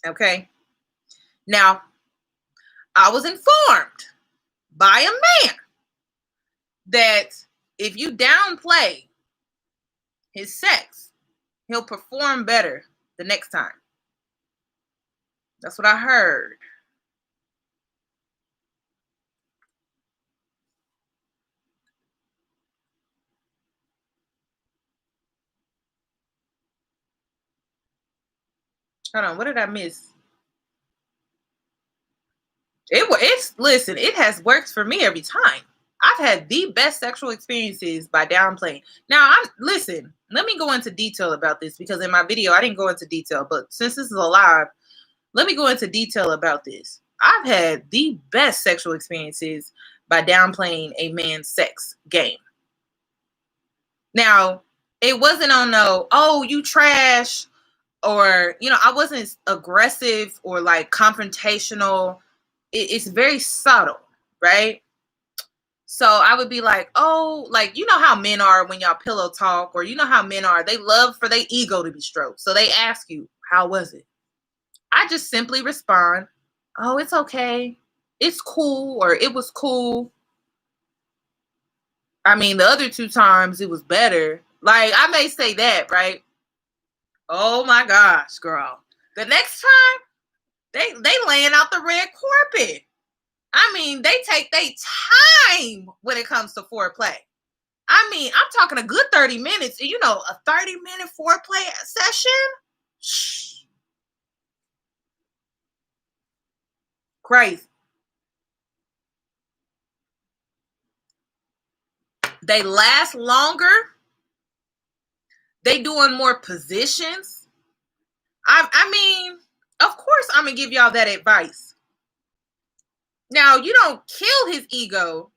Okay. Now, I was informed by a man that if you downplay his sex, he'll perform better the next time. That's what I heard. Hold on, what did I miss? Listen, it has worked for me every time. I've had the best sexual experiences by downplaying. Now, listen, let me go into detail about this because in my video I didn't go into detail, but since this is a live, let me go into detail about this. I've had the best sexual experiences by downplaying a man's sex game. Now, it wasn't on no, oh, you trash, or, I wasn't aggressive or like confrontational. It's very subtle, right? So I would be like, oh, like, you know how men are when y'all pillow talk, or you know how men are, they love for their ego to be stroked. So they ask you, how was it? I just simply respond, oh, it's okay. It's cool, or it was cool. I mean, the other 2 times it was better. Like, I may say that, right? Oh my gosh, girl. The next time, they laying out the red carpet. I mean, they take their time when it comes to foreplay. I mean, I'm talking a good 30 minutes. A 30-minute foreplay session? Shh. Crazy. They last longer. They doing more positions. I mean, of course I'm going to give y'all that advice. Now, you don't kill his ego.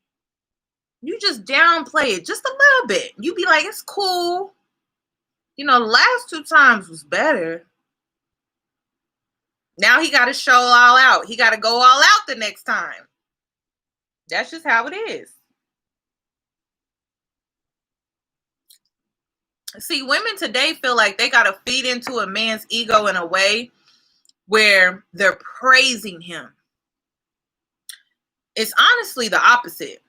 You just downplay it just a little bit. You be like, it's cool. The last 2 times was better. Now he got to show all out. He got to go all out the next time. That's just how it is. See, women today feel like they got to feed into a man's ego in a way where they're praising him. It's honestly the opposite.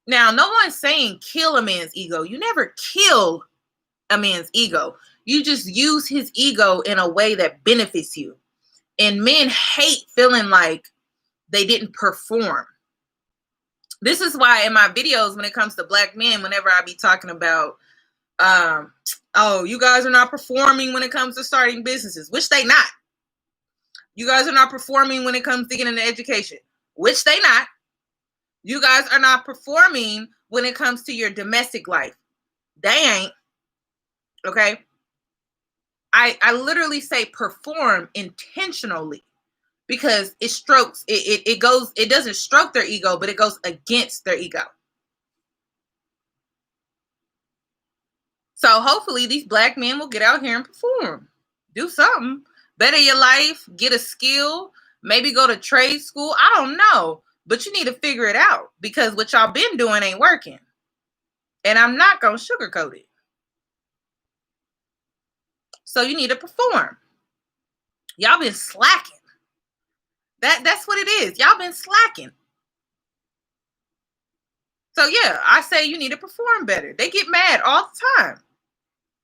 Now, no one's saying kill a man's ego. You never kill a man's ego. You just use his ego in a way that benefits you. And men hate feeling like they didn't perform. This is why in my videos, when it comes to Black men, whenever I be talking about, oh, you guys are not performing when it comes to starting businesses, which they not. You guys are not performing when it comes to getting an education, which they not. You guys are not performing when it comes to your domestic life. They ain't. Okay. I literally say perform intentionally because it doesn't stroke their ego, but it goes against their ego. So hopefully these Black men will get out here and perform. Do something. Better your life. Get a skill. Maybe go to trade school. I don't know. But you need to figure it out because what y'all been doing ain't working. And I'm not going to sugarcoat it. So you need to perform. Y'all been slacking. That's what it is. Y'all been slacking. So yeah, I say you need to perform better. They get mad all the time.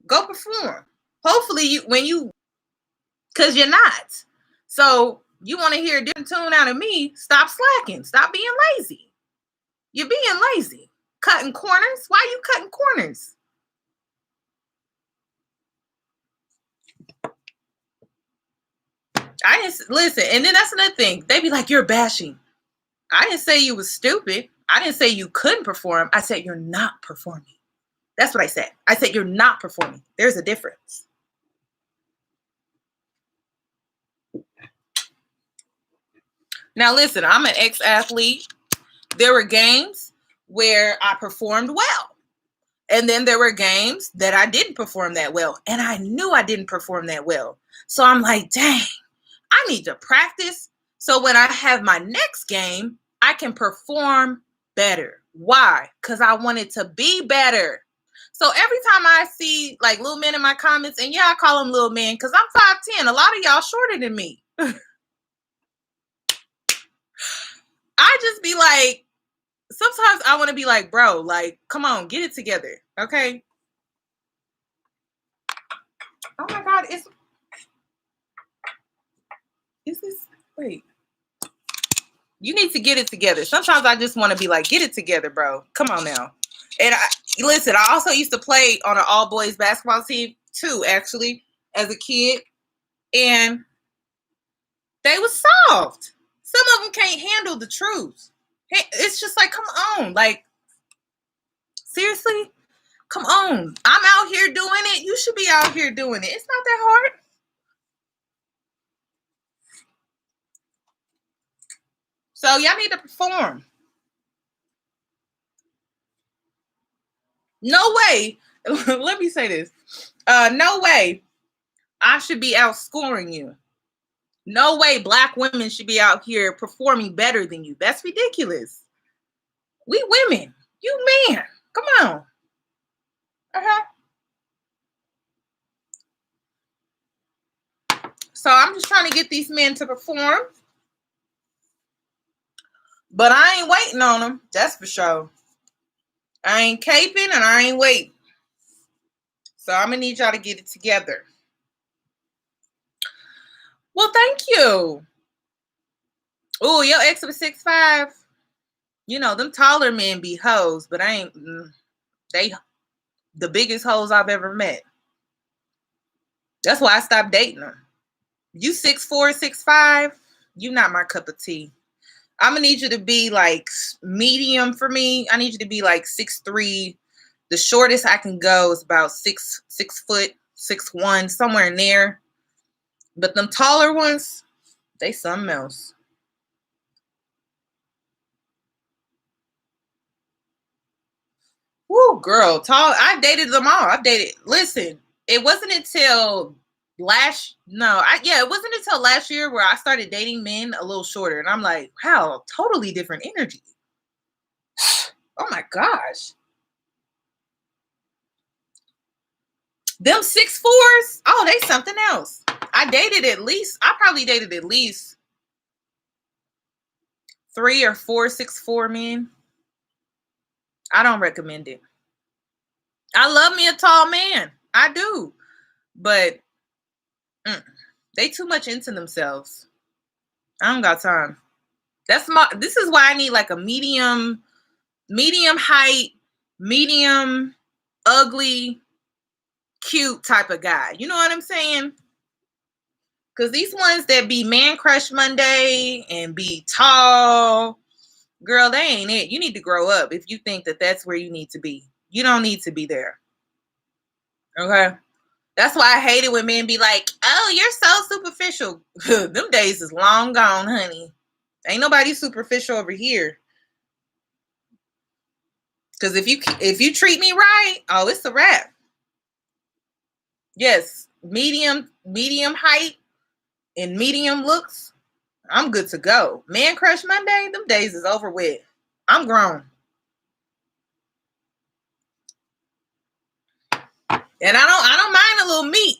Go perform. Hopefully because you're not. So you want to hear a different tune out of me, stop slacking. Stop being lazy. You're being lazy. Cutting corners. Why are you cutting corners? I didn't listen. And then that's another thing. They be like, you're bashing. I didn't say you was stupid. I didn't say you couldn't perform. I said you're not performing. That's what I said. I said you're not performing. There's a difference. Now, listen, I'm an ex-athlete. There were games where I performed well. And then there were games that I didn't perform that well. And I knew I didn't perform that well. So I'm like, dang, I need to practice. So when I have my next game, I can perform better. Why? Because I wanted to be better. So every time I see like little men in my comments, and yeah, I call them little men because I'm 5'10". A lot of y'all shorter than me. I just be like, sometimes I want to be like, bro, like, come on, get it together. Okay. Oh my God. Is this, wait. You need to get it together. Sometimes I just want to be like, get it together, bro. Come on now. And listen, I also used to play on an all boys basketball team too, actually, as a kid. And they was soft. Some of them can't handle the truth. It's just like, come on. Like, seriously? Come on. I'm out here doing it. You should be out here doing it. It's not that hard. So y'all need to perform. No way. Let me say this. No way I should be outscoring you. No way Black women should be out here performing better than you. That's ridiculous. We women. You men. Come on. So I'm just trying to get these men to perform. But I ain't waiting on them. That's for sure. I ain't caping and I ain't waiting. So I'm going to need y'all to get it together. Well, thank you. Oh, your ex was 6'5". You know, them taller men be hoes, but they the biggest hoes I've ever met. That's why I stopped dating them. You 6'4", 6'5", you not my cup of tea. I'm gonna need you to be like medium for me. I need you to be like 6'3". The shortest I can go is about 6 foot, 6'1", somewhere in there. But them taller ones, they something else. Woo, girl, tall. I dated them all. I've dated. Listen, it wasn't until it wasn't until last year where I started dating men a little shorter, and I'm like, wow, totally different energy. Oh my gosh. Them 6'4s, oh, they something else. I probably dated at least 3 or 4 6'4" men. I don't recommend it. I love me a tall man. I do. But they too much into themselves. I don't got time. This is why I need like a medium height, medium ugly, cute type of guy. You know what I'm saying? Because these ones that be man crush Monday and be tall, girl, they ain't it. You need to grow up if you think that that's where you need to be. You don't need to be there. Okay? That's why I hate it when men be like, oh, you're so superficial. Them days is long gone, honey. Ain't nobody superficial over here. Because if you treat me right, oh, it's a wrap. Yes, medium height and medium looks, I'm good to go. Man crush Monday, them days is over with. I'm grown. And I don't mind a little meat.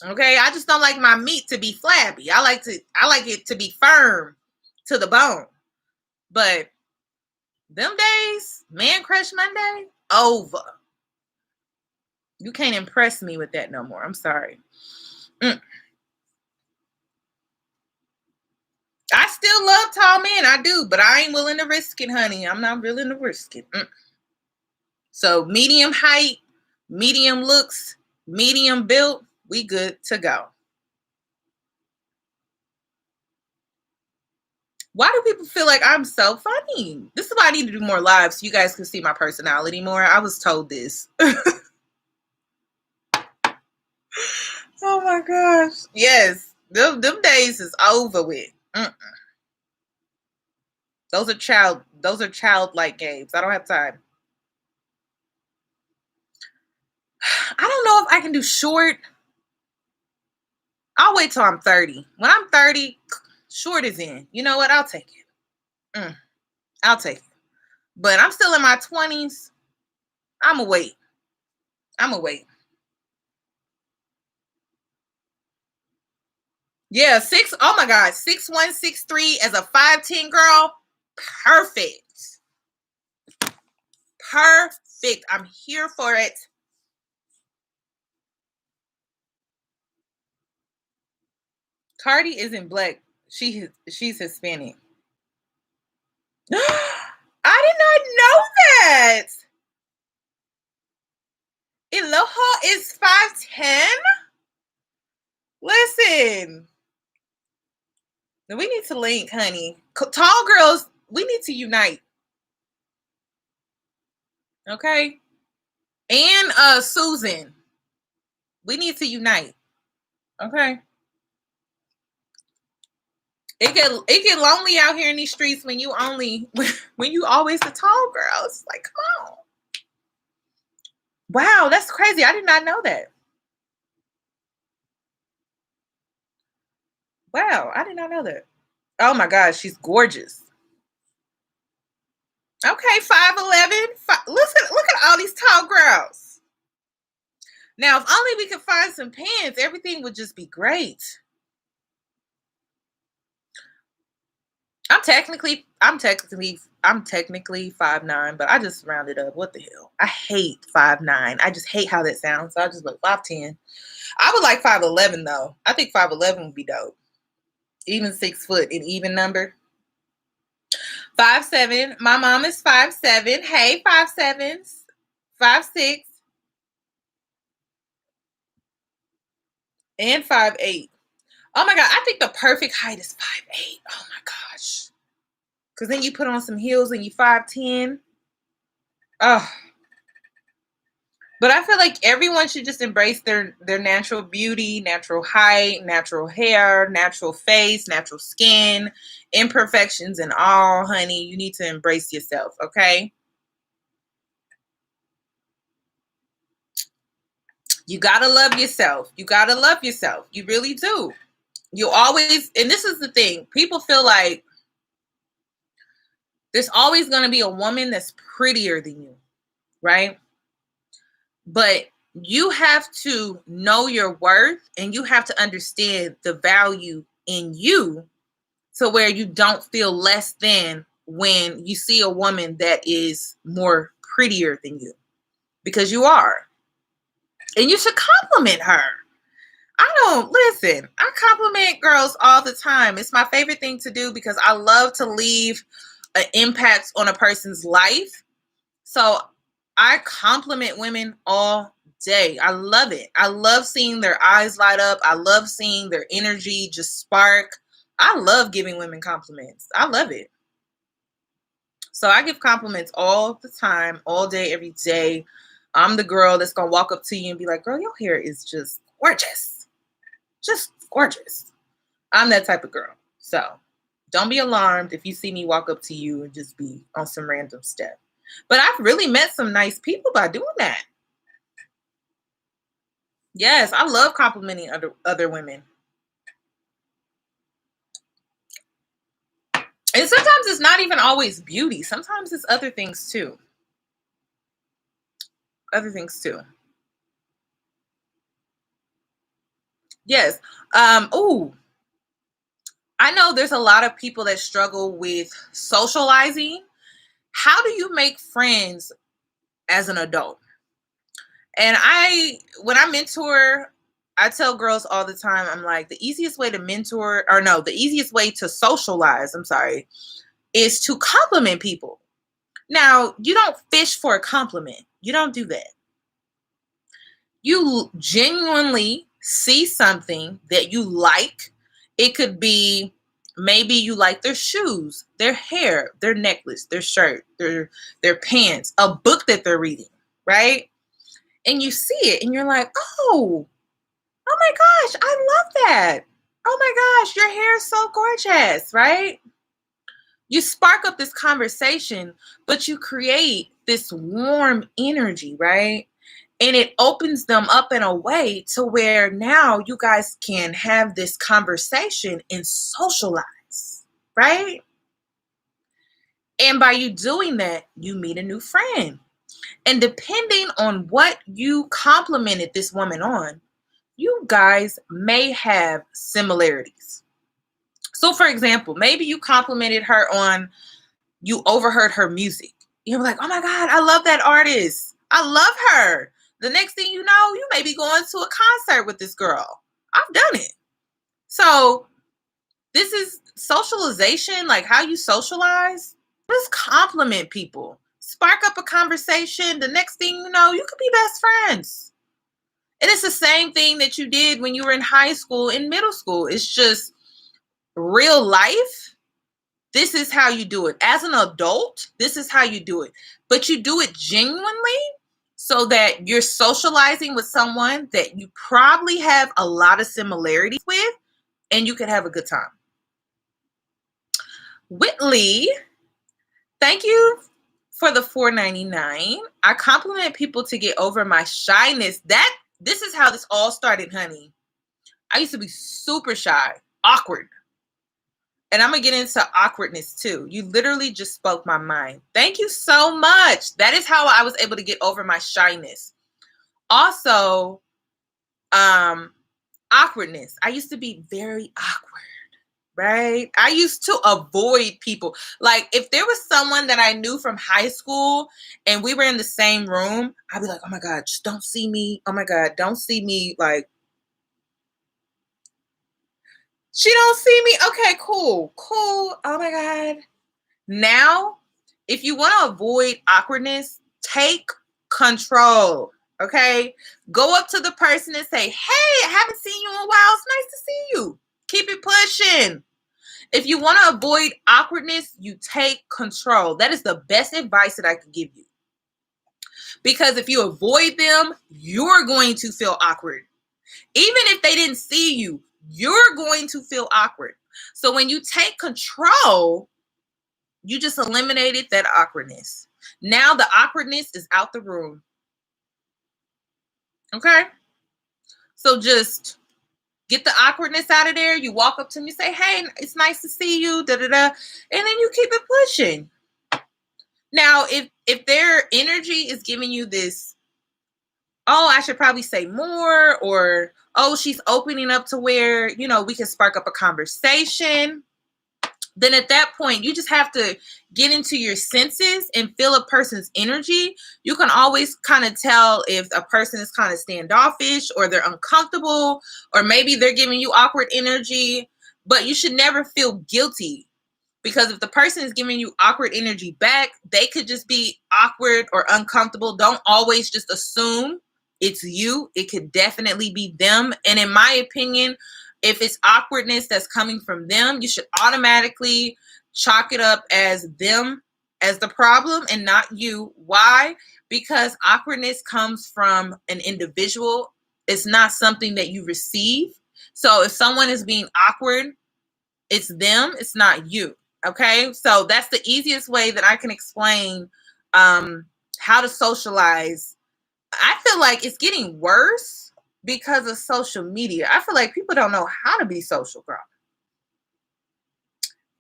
Okay, I just don't like my meat to be flabby. I like it to be firm to the bone. But them days, man crush Monday, over. You can't impress me with that no more. I'm sorry. I still love tall men. I do, but I ain't willing to risk it, honey. I'm not willing to risk it. So medium height, medium looks, medium built, we good to go. Why do people feel like I'm so funny? This is why I need to do more lives so you guys can see my personality more. I was told this. Oh my gosh. Yes. Them days is over with. Those are childlike games. I don't have time. I don't know if I can do short. I'll wait till I'm 30. When I'm 30, short is in. You know what? I'll take it. I'll take it. But I'm still in my 20s. I'm going to wait. I'm going to wait. Yeah, oh my God, 6'1", 6'3" as a 5'10" girl. Perfect. Perfect. I'm here for it. Cardi isn't black. She's Hispanic. I did not know that. Iloha is 5'10". Listen, we need to link, honey. Tall girls, we need to unite. Okay? And Susan, we need to unite. Okay? It get lonely out here in these streets when you always the tall girls. Like, come on. Wow, that's crazy. I did not know that. Wow, I did not know that. Oh my gosh, she's gorgeous. Okay, 5'11". Listen, look at all these tall girls. Now, if only we could find some pants, everything would just be great. I'm technically 5'9", but I just rounded up. What the hell? I hate 5'9". I just hate how that sounds. So I just look 5'10". I would like 5'11" though. I think 5'11" would be dope. Even 6 foot, an even number. 5'7". My mom is 5'7". Hey, 5'7s. 5'6". And 5'8". Oh my God, I think the perfect height is 5'8". Oh my gosh. Because then you put on some heels and you 5'10". Oh. But I feel like everyone should just embrace their natural beauty, natural height, natural hair, natural face, natural skin, imperfections and all, honey. You need to embrace yourself, okay? You gotta love yourself. You gotta love yourself. You really do. You always, and this is the thing, people feel like there's always going to be a woman that's prettier than you, right? But you have to know your worth and you have to understand the value in you to where you don't feel less than when you see a woman that is more prettier than you, because you are. And you should compliment her. I compliment girls all the time. It's my favorite thing to do because I love to leave an impact on a person's life. So I compliment women all day. I love it. I love seeing their eyes light up. I love seeing their energy just spark. I love giving women compliments. I love it. So I give compliments all the time, all day, every day. I'm the girl that's going to walk up to you and be like, girl, your hair is just gorgeous. Just gorgeous. I'm that type of girl. So don't be alarmed if you see me walk up to you and just be on some random step. But I've really met some nice people by doing that. Yes, I love complimenting other women. And sometimes it's not even always beauty. Sometimes it's other things too. Yes. I know there's a lot of people that struggle with socializing. How do you make friends as an adult? And when I mentor, I tell girls all the time, I'm like, the easiest way to socialize, is to compliment people. Now, you don't fish for a compliment. You don't do that. You genuinely see something that you like. It could be maybe you like their shoes, their hair, their necklace, their shirt, their pants, a book that they're reading, right? And you see it and you're like, oh my gosh, I love that. Oh my gosh, your hair is so gorgeous, right? You spark up this conversation, but you create this warm energy, right? And it opens them up in a way to where now you guys can have this conversation and socialize, right? And by you doing that, you meet a new friend. And depending on what you complimented this woman on, you guys may have similarities. So, for example, maybe you complimented her on, you overheard her music. You're like, oh my God, I love that artist. I love her. The next thing you know, you may be going to a concert with this girl. I've done it. So this is socialization, like how you socialize. Just compliment people. Spark up a conversation. The next thing you know, you could be best friends. And it's the same thing that you did when you were in high school, in middle school. It's just real life. This is how you do it. As an adult, this is how you do it. But you do it genuinely so that you're socializing with someone that you probably have a lot of similarities with, and you can have a good time. Whitley, thank you for the $4.99. I compliment people to get over my shyness. This is how this all started, honey. I used to be super shy, awkward. And I'm going to get into awkwardness too. You literally just spoke my mind. Thank you so much. That is how I was able to get over my shyness. Also, awkwardness. I used to be very awkward, right? I used to avoid people. Like if there was someone that I knew from high school and we were in the same room, I'd be like, oh my God, just don't see me. Oh my God, don't see me. Like, she don't see me. Okay, cool. Oh my God. Now, if you want to avoid awkwardness, take control. Okay. Go up to the person and say, hey, I haven't seen you in a while. It's nice to see you. Keep it pushing. If you want to avoid awkwardness, you take control. That is the best advice that I could give you. Because if you avoid them, you're going to feel awkward. Even if they didn't see you, you're going to feel awkward. So when you take control, you just eliminated that awkwardness. Now the awkwardness is out the room. Okay? So just get the awkwardness out of there. You walk up to me, say, hey, it's nice to see you, and then you keep it pushing. Now, if their energy is giving you this, oh, I should probably say more, or, oh, she's opening up to where, we can spark up a conversation, then at that point, you just have to get into your senses and feel a person's energy. You can always kind of tell if a person is kind of standoffish or they're uncomfortable, or maybe they're giving you awkward energy, but you should never feel guilty. Because if the person is giving you awkward energy back, they could just be awkward or uncomfortable. Don't always just assume it's you. It could definitely be them. And in my opinion, if it's awkwardness that's coming from them, you should automatically chalk it up as them as the problem and not you. Why? Because awkwardness comes from an individual. It's not something that you receive. So if someone is being awkward, it's them, it's not you. Okay? So that's the easiest way that I can explain how to socialize. I feel like it's getting worse because of social media. I feel like people don't know how to be social, girl.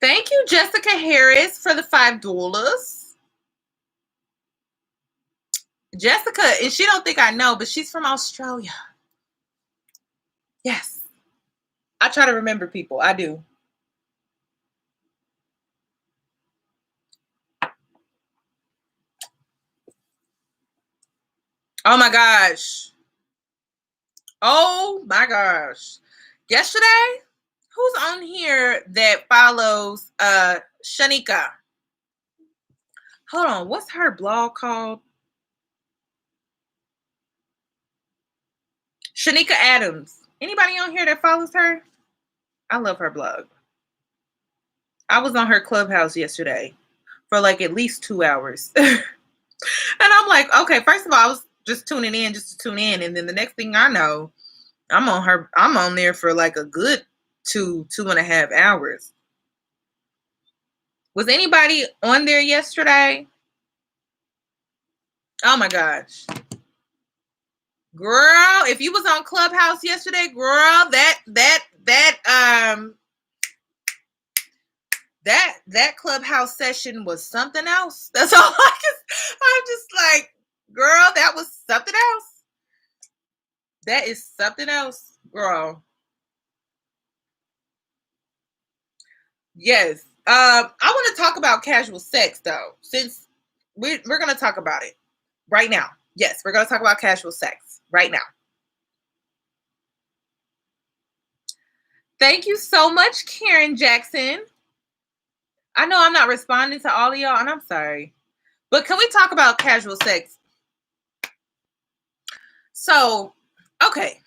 Thank you, Jessica Harris, for the $5. Jessica, and she don't think I know, but she's from Australia. Yes. I try to remember people. I do. Oh my gosh. Oh my gosh. Yesterday, who's on here that follows Shanika? Hold on. What's her blog called? Shanika Adams. Anybody on here that follows her? I love her blog. I was on her Clubhouse yesterday for like at least 2 hours. And I'm like, okay, first of all, I was just tuning in just to tune in. And then the next thing I know, I'm on there for like a good 2.5 hours. Was anybody on there yesterday? Oh my gosh. Girl, if you was on Clubhouse yesterday, girl, that Clubhouse session was something else. That's all I'm just like, girl, that was something else. That is something else, girl. Yes. I want to talk about casual sex though, since we're going to talk about it right now. Yes, we're going to talk about casual sex right now. Thank you so much, Karen Jackson. I know I'm not responding to all of y'all, and I'm sorry. But can we talk about casual sex? So, okay.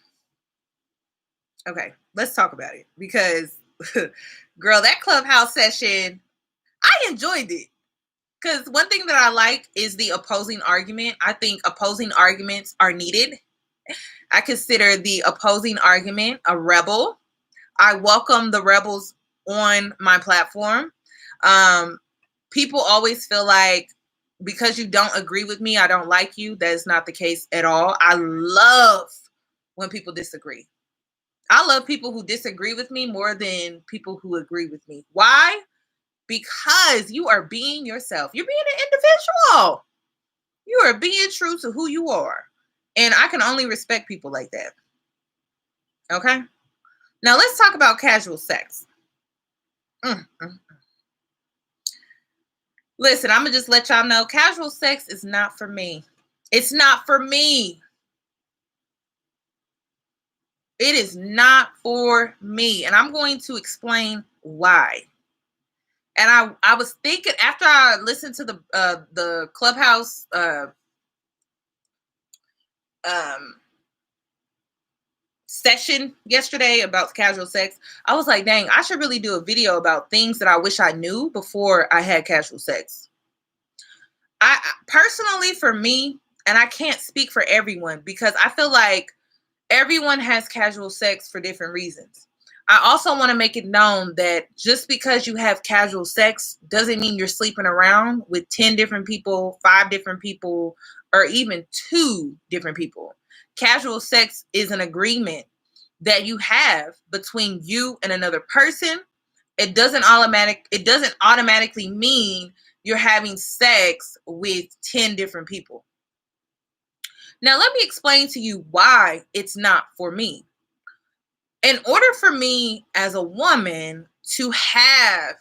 Okay, let's talk about it. Because, girl, that Clubhouse session, I enjoyed it. Because one thing that I like is the opposing argument. I think opposing arguments are needed. I consider the opposing argument a rebel. I welcome the rebels on my platform. People always feel like because you don't agree with me, I don't like you. That is not the case at all. I love when people disagree. I love people who disagree with me more than people who agree with me. Why? Because you are being yourself. You're being an individual. You are being true to who you are. And I can only respect people like that. Okay? Now let's talk about casual sex. Listen, I'm going to just let y'all know casual sex is not for me. It's not for me. It is not for me. And I'm going to explain why. And I was thinking after I listened to the Clubhouse session yesterday about casual sex, I was like, dang, I should really do a video about things that I wish I knew before I had casual sex. I personally, for me, and I can't speak for everyone because I feel like everyone has casual sex for different reasons. I also want to make it known that just because you have casual sex doesn't mean you're sleeping around with 10 different people, 5 different people, or even 2 different people. Casual sex is an agreement that you have between you and another person. It doesn't automatically mean you're having sex with 10 different people. Now, let me explain to you why it's not for me. In order for me as a woman to have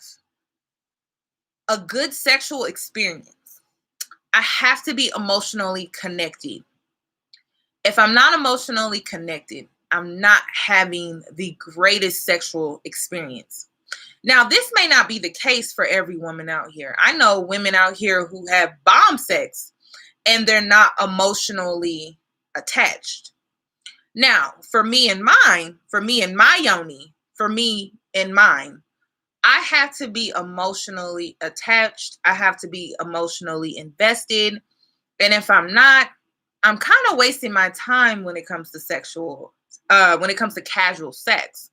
a good sexual experience, I have to be emotionally connected. If I'm not emotionally connected, I'm not having the greatest sexual experience. Now, this may not be the case for every woman out here. I know women out here who have bomb sex and they're not emotionally attached. Now, for me and my yoni, I have to be emotionally attached. I have to be emotionally invested. And if I'm not, I'm kind of wasting my time when it comes to when it comes to casual sex.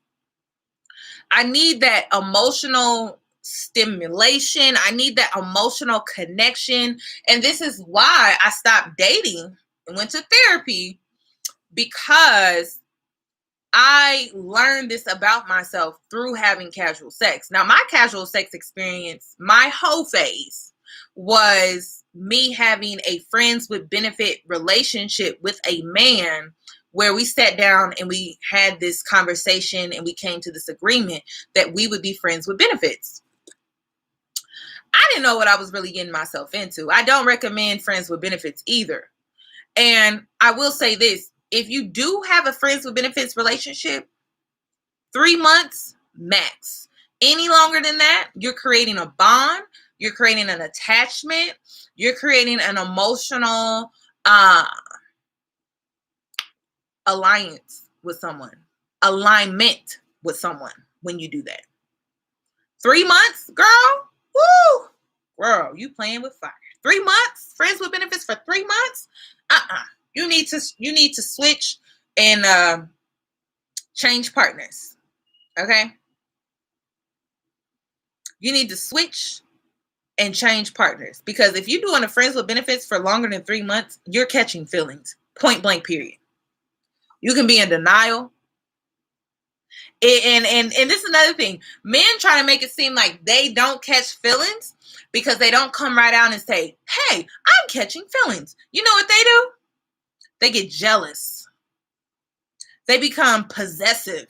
I need that emotional stimulation. I need that emotional connection. And this is why I stopped dating and went to therapy, because I learned this about myself through having casual sex. Now, my casual sex experience, my whole phase, was me having a friends with benefit relationship with a man where we sat down and we had this conversation and we came to this agreement that we would be friends with benefits. I didn't know what I was really getting myself into. I don't recommend friends with benefits either. And I will say this. If you do have a friends with benefits relationship, 3 months max. Any longer than that, you're creating a bond, you're creating an attachment, you're creating an emotional alliance with someone, alignment with someone when you do that. 3 months, girl, woo, girl, you playing with fire. 3 months, friends with benefits for 3 months? You need to switch and change partners. Okay? You need to switch and change partners. Because if you're doing a friends with benefits for longer than 3 months, you're catching feelings. Point blank, period. You can be in denial. And this is another thing. Men try to make it seem like they don't catch feelings because they don't come right out and say, hey, I'm catching feelings. You know what they do? They get jealous. They become possessive.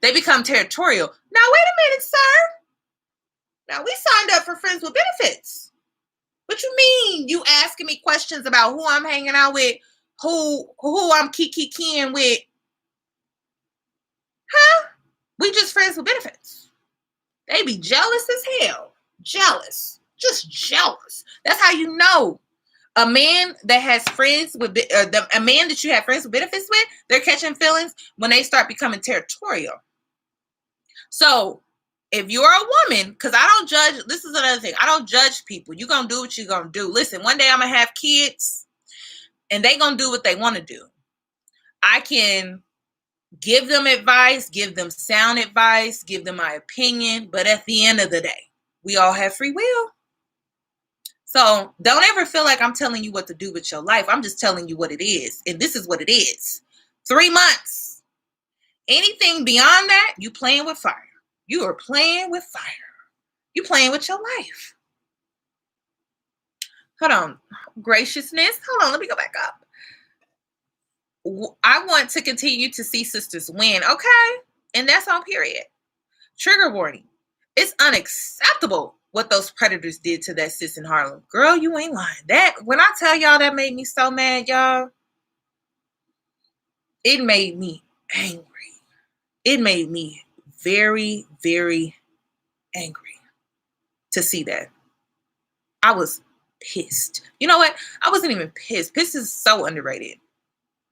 They become territorial. Now, wait a minute, sir. Now, we signed up for friends with benefits. What you mean? You asking me questions about who I'm hanging out with, who I'm kikiing with? Huh? We just friends with benefits. They be jealous as hell. Jealous. Just jealous. That's how you know a man that has friends with, a man that you have friends with benefits with, they're catching feelings when they start becoming territorial. So if you're a woman, because I don't judge, this is another thing. I don't judge people. You're going to do what you're going to do. Listen, one day I'm going to have kids and they going to do what they want to do. I can give them advice, give them sound advice, give them my opinion. But at the end of the day, we all have free will. So don't ever feel like I'm telling you what to do with your life. I'm just telling you what it is. And this is what it is. 3 months. Anything beyond that, you playing with fire. You are playing with fire. You playing with your life. Hold on. Graciousness. Hold on. Let me go back up. I want to continue to see sisters win. Okay. And that's on period. Trigger warning. It's unacceptable what those predators did to that sis in Harlem. Girl, you ain't lying. That, when I tell y'all that made me so mad, y'all, it made me angry. It made me very, very angry to see that. I was pissed. You know what? I wasn't even pissed. Pissed is so underrated.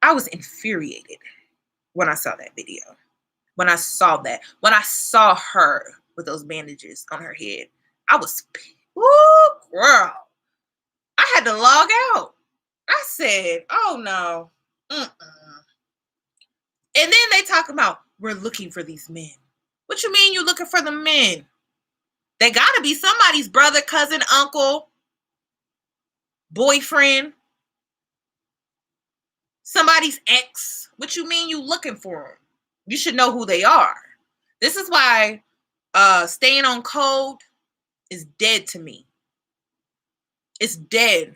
I was infuriated when I saw that video. When I saw that. When I saw her with those bandages on her head. I was pissed. Ooh, girl. I had to log out. I said, oh no. And then they talk about, we're looking for these men. What you mean you looking for the men? They gotta be somebody's brother, cousin, uncle, boyfriend, somebody's ex. What you mean you looking for them? You should know who they are. This is why staying on code is dead to me. It's dead.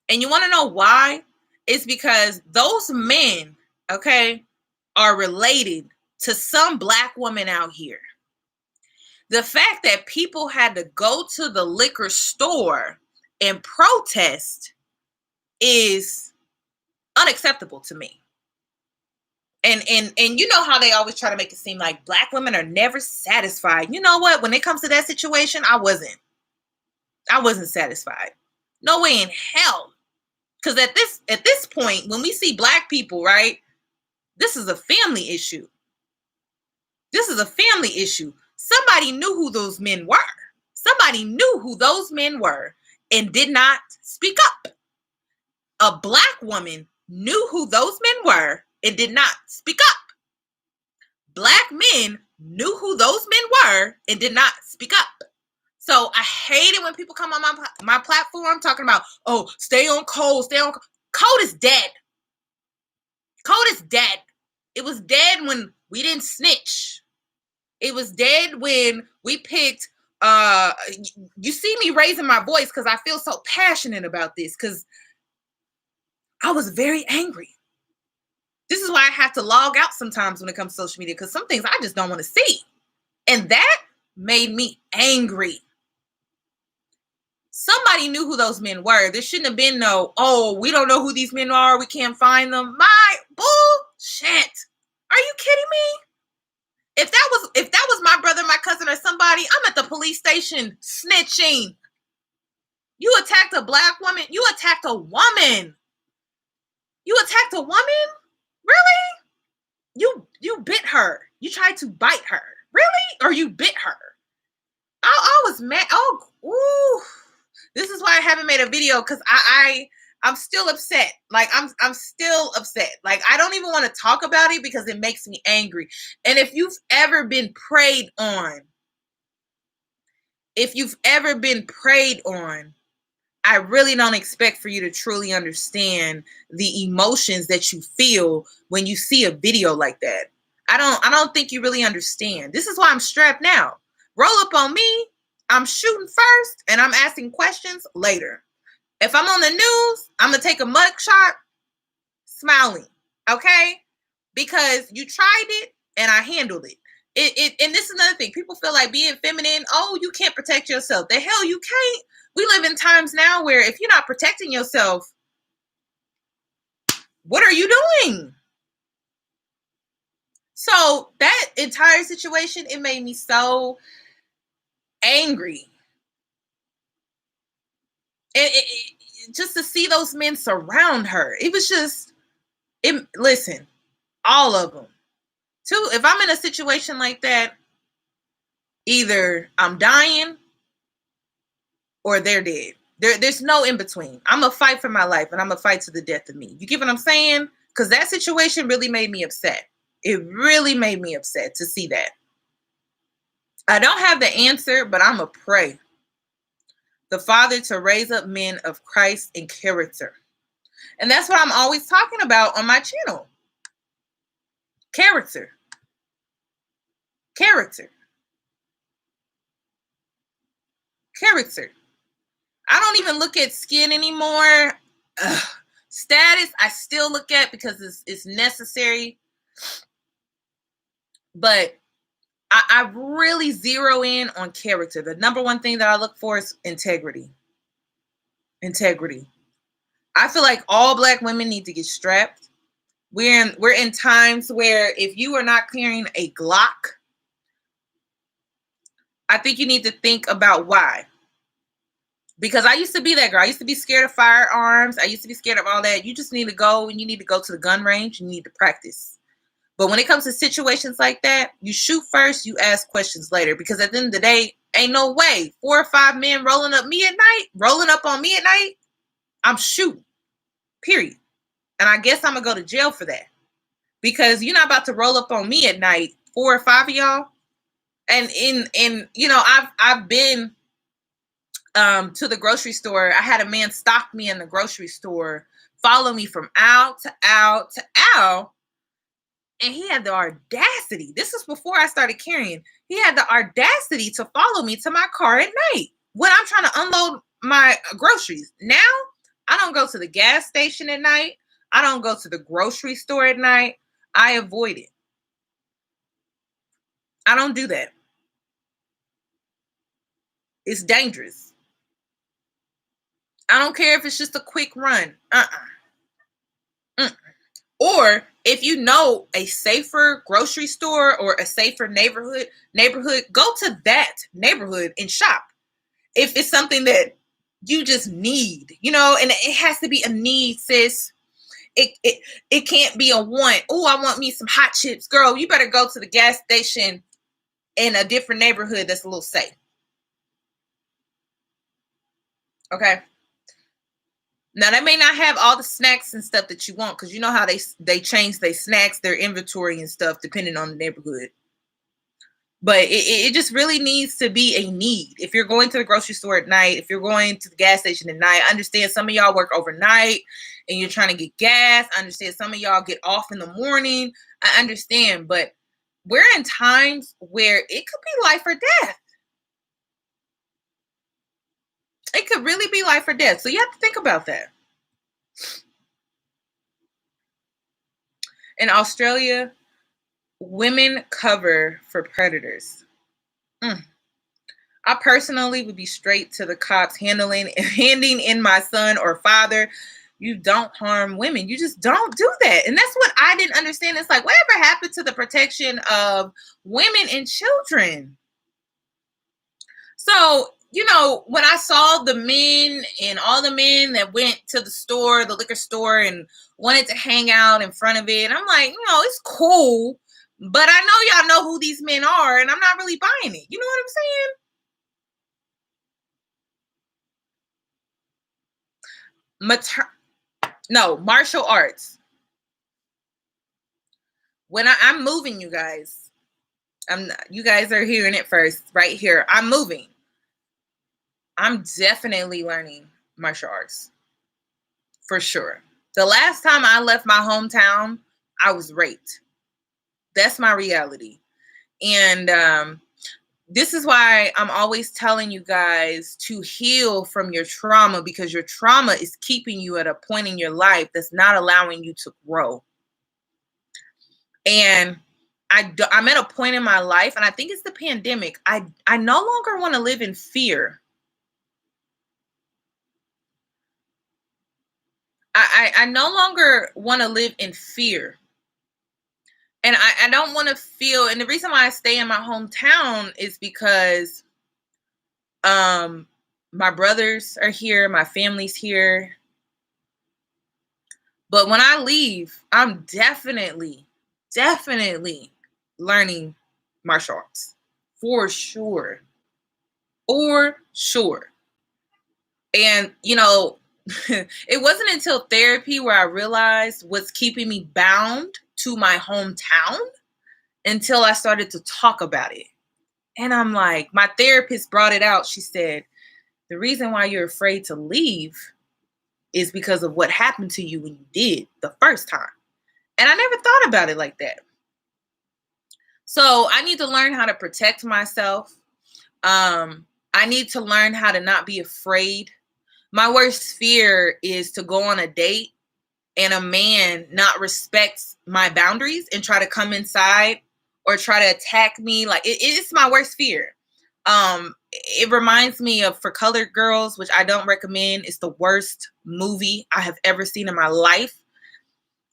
And you want to know why? It's because those men, okay, are related to some black woman out here. The fact that people had to go to the liquor store and protest is unacceptable to me. And you know how they always try to make it seem like black women are never satisfied. You know what? When it comes to that situation, I wasn't satisfied. No way in hell. Because at this point, when we see black people, right, this is a family issue. This is a family issue. Somebody knew who those men were. Somebody knew who those men were and did not speak up. A black woman knew who those men were and did not speak up. Black men knew who those men were and did not speak up. So I hate it when people come on my platform talking about, oh, stay on code, stay on code. Code is dead. Code is dead. It was dead when we didn't snitch. It was dead when we picked, you see me raising my voice because I feel so passionate about this because I was very angry. This is why I have to log out sometimes when it comes to social media because some things I just don't want to see. And that made me angry. Somebody knew who those men were. There shouldn't have been no, oh, we don't know who these men are. We can't find them. My bullshit. Are you kidding me? If that was my brother, my cousin, or somebody, I'm at the police station snitching. You attacked a black woman. You attacked a woman. You attacked a woman? Really? You bit her. You tried to bite her. Really? Or you bit her? I was mad. Oh, ooh. This is why I haven't made a video because I'm still upset. Like I'm still upset. Like I don't even want to talk about it because it makes me angry. And if you've ever been preyed on if you've ever been preyed on, I really don't expect for you to truly understand the emotions that you feel when you see a video like that. I don't think you really understand. This is why I'm strapped now. Roll up on me. I'm shooting first and I'm asking questions later. If I'm on the news, I'm going to take a mug shot smiling. Okay? Because you tried it and I handled it. And this is another thing. People feel like being feminine, oh, you can't protect yourself. The hell you can't. We live in times now where if you're not protecting yourself, what are you doing? So that entire situation, it made me so angry. Just to see those men surround her. It was just, listen, all of them. Too, if I'm in a situation like that, either I'm dying or they're dead. There's no in between. I'm going to fight for my life and I'm going to fight to the death of me. You get what I'm saying? Because that situation really made me upset. It really made me upset to see that. I don't have the answer, but I'm going to pray the Father to raise up men of Christ and character. And that's what I'm always talking about on my channel. Character. Character. Character. I don't even look at skin anymore. Status, I still look at because it's necessary. But I really zero in on character. The number one thing that I look for is integrity. Integrity. I feel like all Black women need to get strapped. We're in times where if you are not carrying a Glock, I think you need to think about why. Because I used to be that girl. I used to be scared of firearms. I used to be scared of all that. You just need to go and you need to go to the gun range. You need to practice. But when it comes to situations like that, you shoot first, you ask questions later. Because at the end of the day, ain't no way 4 or 5 men rolling up on me at night, I'm shooting. Period. And I guess I'm going to go to jail for that. Because you're not about to roll up on me at night, 4 or 5 of y'all. And I've been to the grocery store. I had a man stalk me in the grocery store, follow me from aisle to aisle to aisle. And he had the audacity. This is before I started carrying. He had the audacity to follow me to my car at night when I'm trying to unload my groceries. Now, I don't go to the gas station at night. I don't go to the grocery store at night. I avoid it. I don't do that. It's dangerous. I don't care if it's just a quick run. Or if you know a safer grocery store or a safer neighborhood, go to that neighborhood and shop. If it's something that you just need, and it has to be a need, sis. It can't be a want. Oh, I want me some hot chips. Girl, you better go to the gas station in a different neighborhood that's a little safe. Okay. Now, they may not have all the snacks and stuff that you want because you know how they change their snacks, their inventory and stuff depending on the neighborhood. But it just really needs to be a need. If you're going to the grocery store at night, if you're going to the gas station at night, I understand some of y'all work overnight and you're trying to get gas. I understand some of y'all get off in the morning. I understand. But we're in times where it could be life or death. It could really be life or death. So you have to think about that. In Australia, women cover for predators. I personally would be straight to the cops handing in my son or father. You don't harm women. You just don't do that. And that's what I didn't understand. It's like, whatever happened to the protection of women and children? So, when I saw the men and all the men that went to the store, the liquor store, and wanted to hang out in front of it, I'm like, it's cool, but I know y'all know who these men are, and I'm not really buying it. You know what I'm saying? Martial arts. When I'm moving, you guys, you guys are hearing it first right here. I'm moving. I'm definitely learning martial arts for sure. The last time I left my hometown, I was raped. That's my reality. And this is why I'm always telling you guys to heal from your trauma, because your trauma is keeping you at a point in your life that's not allowing you to grow. And I'm at a point in my life, and I think it's the pandemic. I no longer want to live in fear. I no longer want to live in fear. And I don't want to feel, and the reason why I stay in my hometown is because my brothers are here, my family's here. But when I leave, I'm definitely learning martial arts. For sure. For sure. And, it wasn't until therapy where I realized what's keeping me bound to my hometown until I started to talk about it. And I'm like, my therapist brought it out. She said, the reason why you're afraid to leave is because of what happened to you when you did the first time. And I never thought about it like that. So I need to learn how to protect myself. I need to learn how to not be afraid. My worst fear is to go on a date and a man not respects my boundaries and try to come inside or try to attack me. Like it's my worst fear. It reminds me of For Colored Girls, which I don't recommend. It's the worst movie I have ever seen in my life.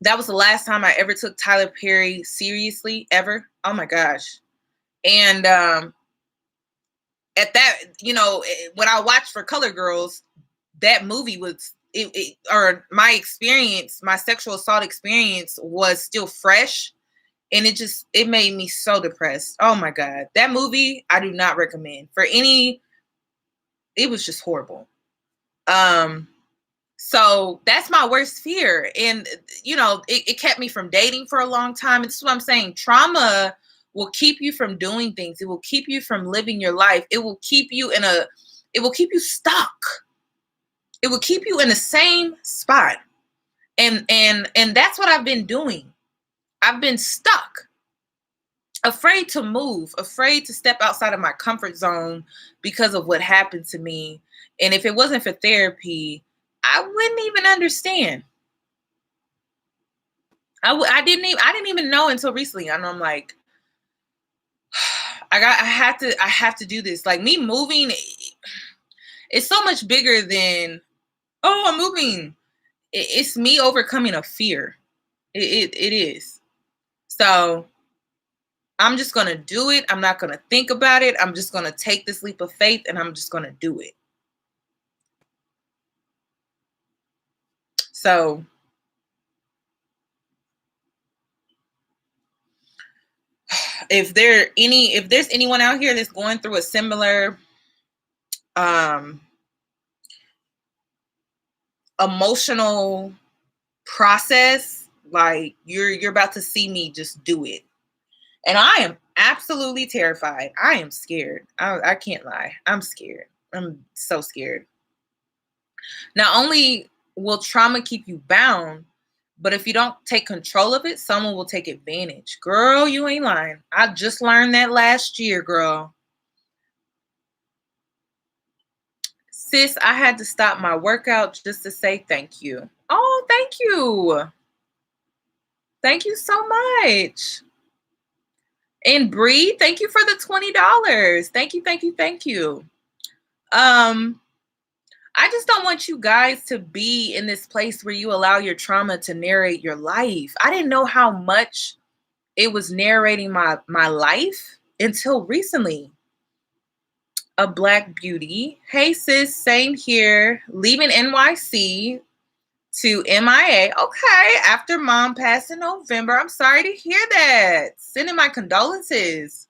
That was the last time I ever took Tyler Perry seriously, ever. Oh my gosh. And at that, when I watched For Colored Girls, that movie was, or my experience, my sexual assault experience was still fresh. And it made me so depressed. Oh my God. That movie, I do not recommend for any, it was just horrible. So that's my worst fear. And, it kept me from dating for a long time. And this is what I'm saying. Trauma will keep you from doing things. It will keep you from living your life. It will keep you stuck. It will keep you in the same spot. And that's what I've been doing. I've been stuck, afraid to move, afraid to step outside of my comfort zone because of what happened to me. And if it wasn't for therapy, I wouldn't even understand. I didn't even know until recently. And I'm like, I have to do this. Like, me moving, it's so much bigger than, oh, I'm moving. It's me overcoming a fear. It is. So I'm just going to do it. I'm not going to think about it. I'm just going to take this leap of faith and I'm just going to do it. So if there's anyone out here that's going through a similar emotional process, like you're about to see me just do it. And I am absolutely terrified. I am scared. I can't lie. I'm scared. I'm so scared. Not only will trauma keep you bound, but if you don't take control of it, someone will take advantage. Girl, you ain't lying. I just learned that last year, girl. Sis, I had to stop my workout just to say thank you. Oh, thank you. Thank you so much. And Bree, thank you for the $20. Thank you, thank you, thank you. I just don't want you guys to be in this place where you allow your trauma to narrate your life. I didn't know how much it was narrating my life until recently. A Black Beauty. Hey sis, same here. Leaving NYC to MIA. Okay, after mom passed in November. I'm sorry to hear that. Sending my condolences.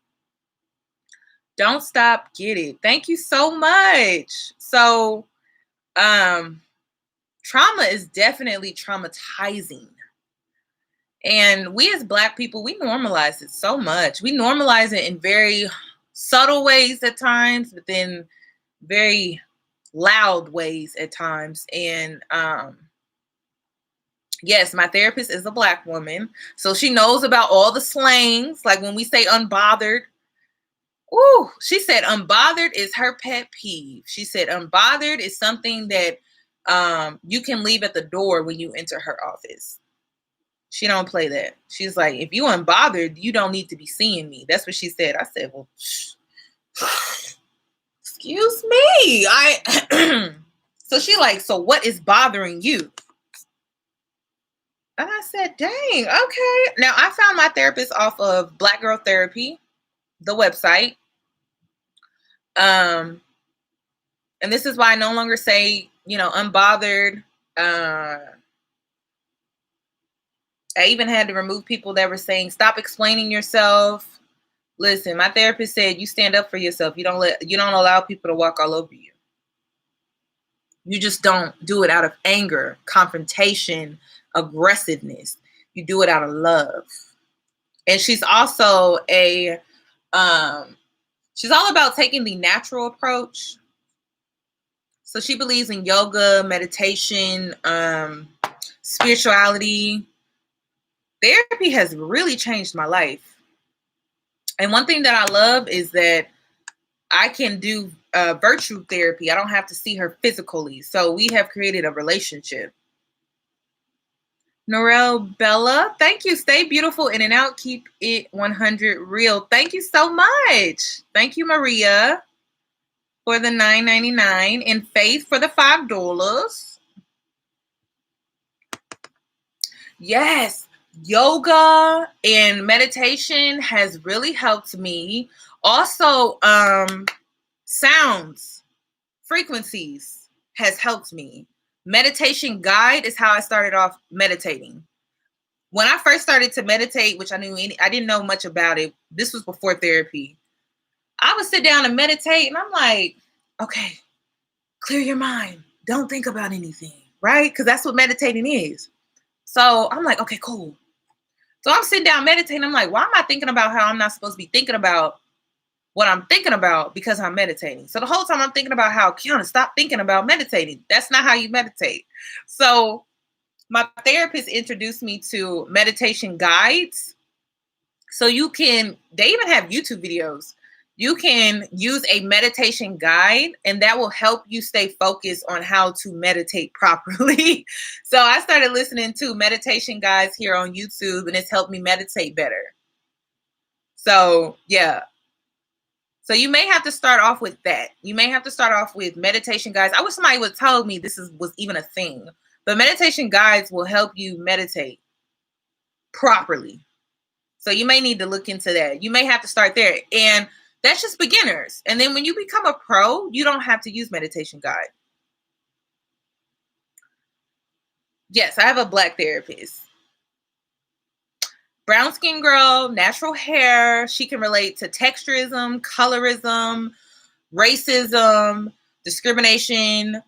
Don't stop, get it. Thank you so much. So, trauma is definitely traumatizing. And we as Black people, we normalize it so much. We normalize it in very subtle ways at times, but then very loud ways at times. And yes, my therapist is a Black woman, so she knows about all the slangs. Like when we say unbothered, ooh, she said unbothered is her pet peeve. She said unbothered is something that you can leave at the door when you enter her office. She don't play that. She's like, if you unbothered, you don't need to be seeing me. That's what she said. I said, well, excuse me. So she like, so what is bothering you? And I said, dang, okay. Now I found my therapist off of Black Girl Therapy, the website. And this is why I no longer say, unbothered. I even had to remove people that were saying, stop explaining yourself. Listen, my therapist said, you stand up for yourself. You don't allow people to walk all over you. You just don't do it out of anger, confrontation, aggressiveness. You do it out of love. And she's also she's all about taking the natural approach. So she believes in yoga, meditation, spirituality. Therapy has really changed my life. And one thing that I love is that I can do virtual therapy. I don't have to see her physically. So we have created a relationship. Norel Bella, thank you. Stay beautiful in and out. Keep it 100 real. Thank you so much. Thank you, Maria, for the $9.99 and Faith for the $5. Yes, yoga and meditation has really helped me. Also, sounds, frequencies has helped me. Meditation guide is how I started off meditating. When I first started to meditate, which I didn't know much about it. This was before therapy. I would sit down and meditate and I'm like, okay, clear your mind. Don't think about anything, right? Because that's what meditating is. So I'm like, okay, cool. So I'm sitting down meditating. I'm like, why am I thinking about how I'm not supposed to be thinking about what I'm thinking about because I'm meditating? So the whole time I'm thinking about how, Kiana, stop thinking about meditating. That's not how you meditate. So my therapist introduced me to meditation guides. So they even have YouTube videos. You can use a meditation guide and that will help you stay focused on how to meditate properly. So I started listening to meditation guides here on YouTube and it's helped me meditate better. So yeah. So you may have to start off with that. You may have to start off with meditation guides. I wish somebody would have told me this was even a thing. But meditation guides will help you meditate properly. So you may need to look into that. You may have to start there. And that's just beginners. And then when you become a pro, you don't have to use meditation guide. Yes, I have a Black therapist. Brown skin girl, natural hair. She can relate to texturism, colorism, racism, discrimination,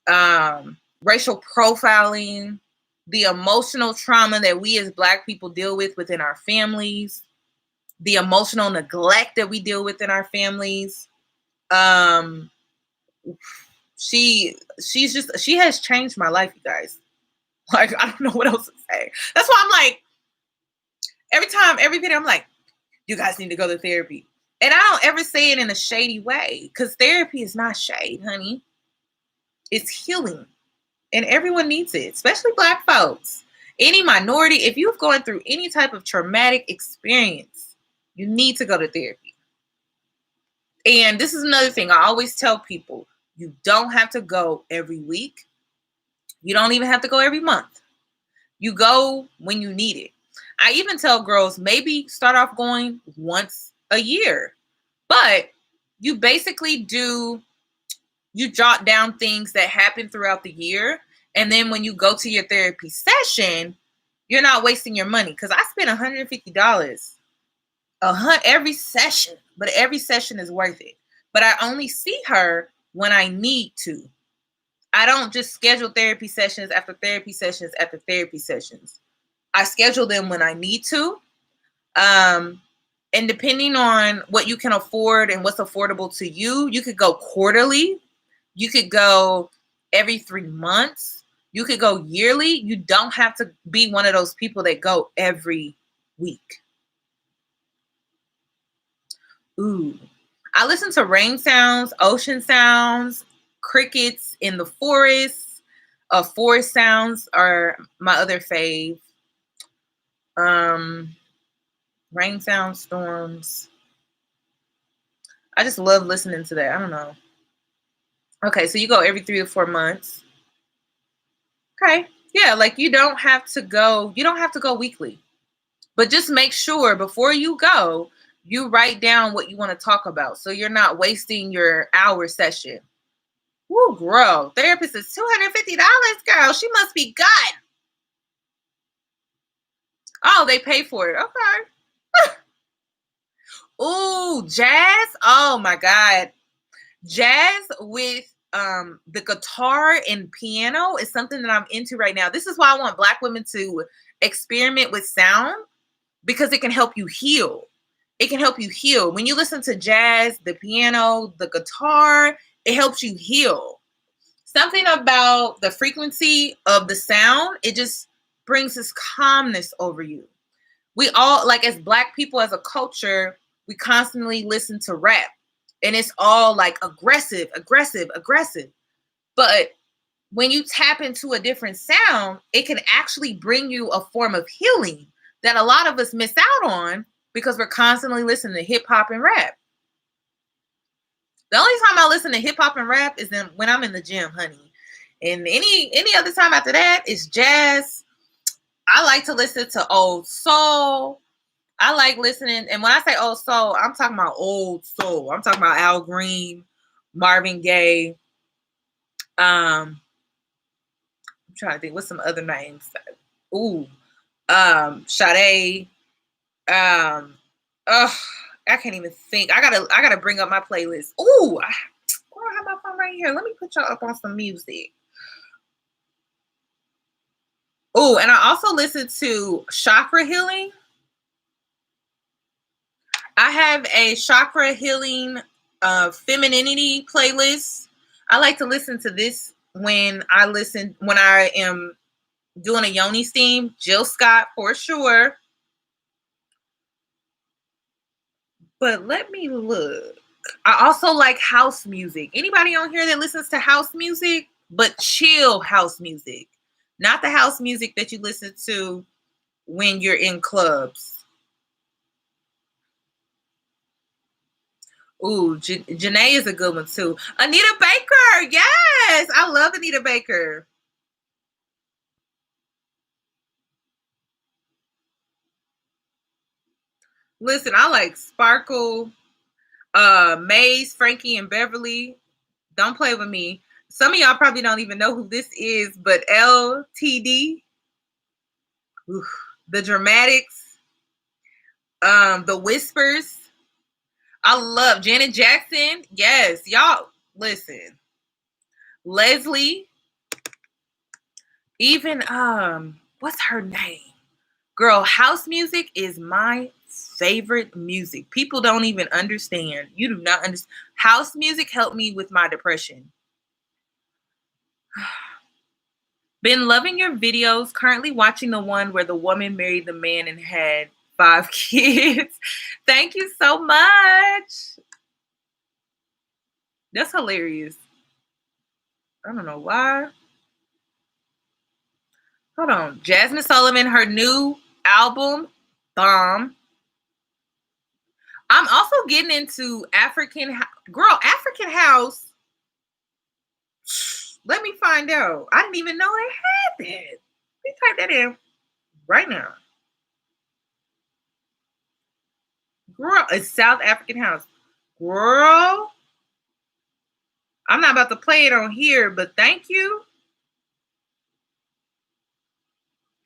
racial profiling, the emotional trauma that we as Black people deal with within our families, the emotional neglect that we deal with in our families. She has changed my life, you guys. Like, I don't know what else to say. That's why I'm like, every video, I'm like, you guys need to go to therapy. And I don't ever say it in a shady way because therapy is not shade, honey. It's healing. And everyone needs it, especially Black folks. Any minority, if you've gone through any type of traumatic experience, you need to go to therapy. And this is another thing I always tell people. You don't have to go every week. You don't even have to go every month. You go when you need it. I even tell girls, maybe start off going once a year. But you basically you jot down things that happen throughout the year. And then when you go to your therapy session, you're not wasting your money. Because I spent $150 every session. But every session is worth it. But I only see her when I need to. I don't just schedule therapy sessions after therapy sessions after therapy sessions. I schedule them when I need to. And depending on what you can afford and what's affordable to you, you could go quarterly. You could go every 3 months. You could go yearly. You don't have to be one of those people that go every week. Ooh. I listen to rain sounds, ocean sounds, crickets in the forest. Forest sounds are my other fave. Um, Rain sounds, storms. I just love listening to that. I don't know. Okay, so you go every 3 to 4 months. Okay. Yeah, like you don't have to go weekly. But just make sure before you go, you write down what you want to talk about so you're not wasting your hour session. Woo, girl. Therapist is $250, girl. She must be good. Oh, they pay for it. Okay. Ooh, jazz. Oh my God. Jazz with the guitar and piano is something that I'm into right now. This is why I want Black women to experiment with sound, because it can help you heal. It can help you heal. When you listen to jazz, the piano, the guitar, it helps you heal. Something about the frequency of the sound, it just brings this calmness over you. We all, like as Black people, as a culture, we constantly listen to rap. And it's all like aggressive, aggressive, aggressive. But when you tap into a different sound, it can actually bring you a form of healing that a lot of us miss out on because we're constantly listening to hip hop and rap. The only time I listen to hip hop and rap is when I'm in the gym, honey. And any other time after that is jazz. I like to listen to old soul. I like listening, and when I say old soul, I'm talking about old soul. I'm talking about Al Green, Marvin Gaye. I'm trying to think what's some other names. Ooh, Sade. Ugh, I can't even think. I gotta bring up my playlist. Ooh, I have my phone right here. Let me put y'all up on some music. Ooh, and I also listen to chakra healing. I have a chakra healing femininity playlist. I like to listen to this when I am doing a yoni steam. Jill Scott for sure. But let me look. I also like house music. Anybody on here that listens to house music, but chill house music, not the house music that you listen to when you're in clubs. Ooh, Janae is a good one too. Anita Baker, yes, I love Anita Baker. Listen, I like Sparkle, Maze, Frankie, and Beverly. Don't play with me. Some of y'all probably don't even know who this is, but LTD, oof, the Dramatics, the Whispers. I love Janet Jackson. Yes, y'all listen. Leslie, even what's her name? Girl, house music is my favorite music. People don't even understand. You do not understand. House music helped me with my depression. Been loving your videos. Currently watching the one where the woman married the man and had 5 kids. Thank you so much. That's hilarious. I don't know why. Hold on. Jasmine Sullivan, her new album, bomb. I'm also getting into African house. Let me find out. I didn't even know they had that. Let me type that in right now. Girl, it's South African house. Girl, I'm not about to play it on here, but thank you.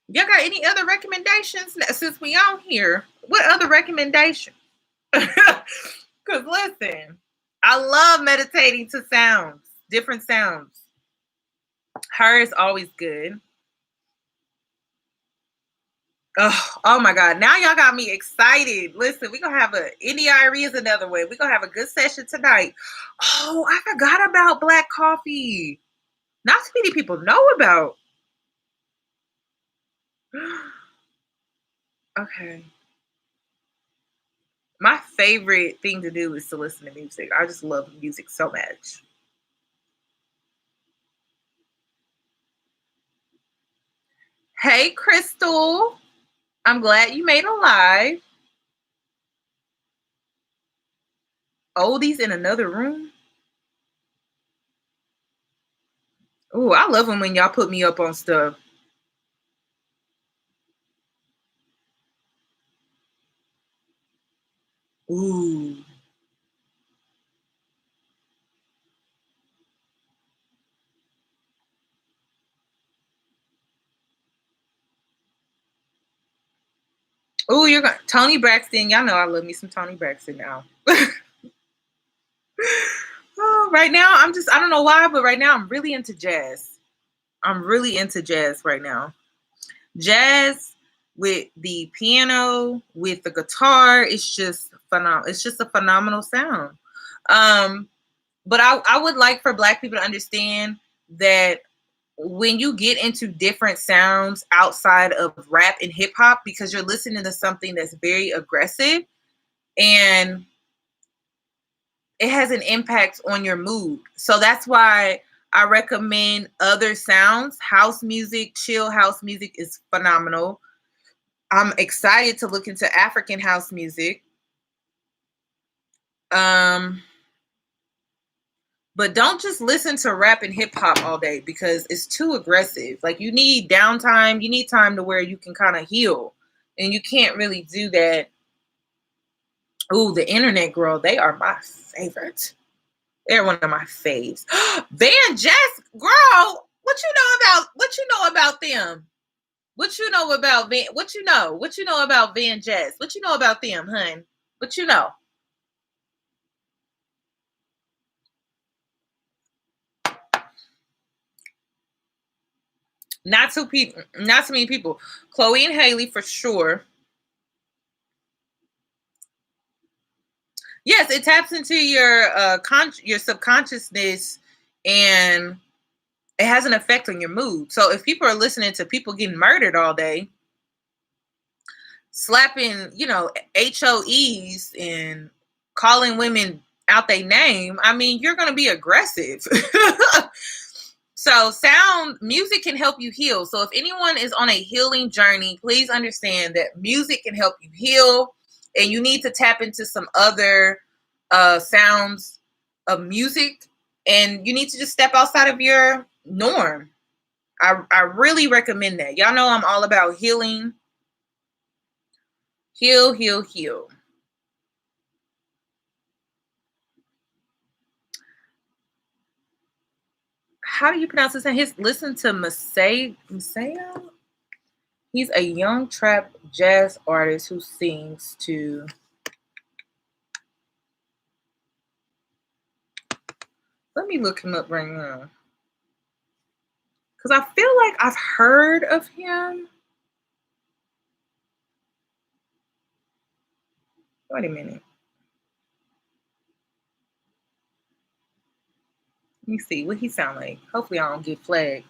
Y'all got any other recommendations since we on here? What other recommendations? Because listen, I love meditating to sounds, different sounds. Her is always good. Oh my God. Now y'all got me excited. Listen, we're gonna have a NDIRE is another way. We're gonna have a good session tonight. Oh, I forgot about black coffee. Not too many people know about. Okay. My favorite thing to do is to listen to music. I just love music so much. Hey, Crystal. I'm glad you made a live. Oldies in another room. Ooh, I love them when y'all put me up on stuff. Ooh. Ooh, you're going Tony Braxton. Y'all know I love me some Tony Braxton now. Oh, right now, I don't know why, but right now I'm really into jazz. I'm really into jazz right now. Jazz with the piano, with the guitar, it's just phenomenal. It's just a phenomenal sound. Um, but I would like for Black people to understand that when you get into different sounds outside of rap and hip hop, because you're listening to something that's very aggressive and it has an impact on your mood. So that's why I recommend other sounds. House music, chill house music is phenomenal. I'm excited to look into African house music. Um, but don't just listen to rap and hip hop all day because it's too aggressive. Like you need downtime, you need time to where you can kind of heal. And you can't really do that. Ooh, the internet girl, they are my favorite. They're one of my faves. Van Jess, girl, what you know about them? What you know about Van? What you know? What you know about Van Jess? What you know about them, hun? What you know? Not too many people. Chloe and Haley for sure. Yes, it taps into your your subconsciousness, and it has an effect on your mood. So if people are listening to people getting murdered all day, slapping, HOEs and calling women out their name, I mean, you're going to be aggressive. So sound music can help you heal. So if anyone is on a healing journey, please understand that music can help you heal, and you need to tap into some other sounds of music, and you need to just step outside of your norm. I really recommend that. Y'all know I'm all about healing. Heal, heal, heal. How do you pronounce his name? Listen to Masaya. He's a young trap jazz artist who sings to. Let me look him up right now because I feel like I've heard of him. Wait a minute. Let me see what he sound like. Hopefully, I don't get flagged.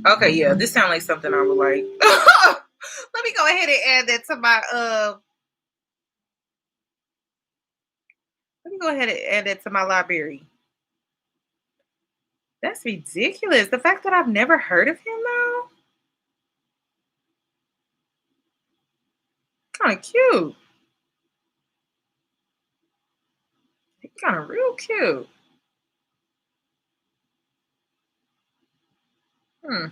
Okay, yeah, this sounds like something I would like. Let me go ahead and add that to my Let me go ahead and add that to my library. That's ridiculous. The fact that I've never heard of him though, kind of cute. He's kind of real cute. Hmm.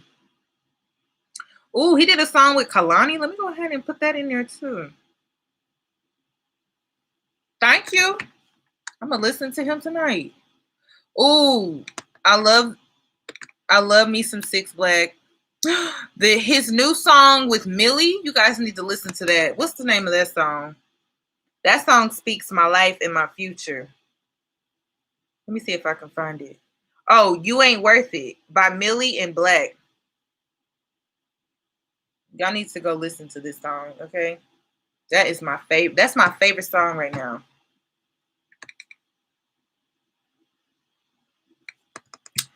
Ooh, he did a song with Kalani. Let me go ahead and put that in there too. Thank you. I'm gonna listen to him tonight. Ooh, I love I love me some Six Black. His new song with Millie, you guys need to listen to that. What's the name of that song? That song speaks my life and my future. Let me see if I can find it. Oh, You Ain't Worth It by Millie and Black. Y'all need to go listen to this song, okay? That is my favorite. That's my favorite song right now.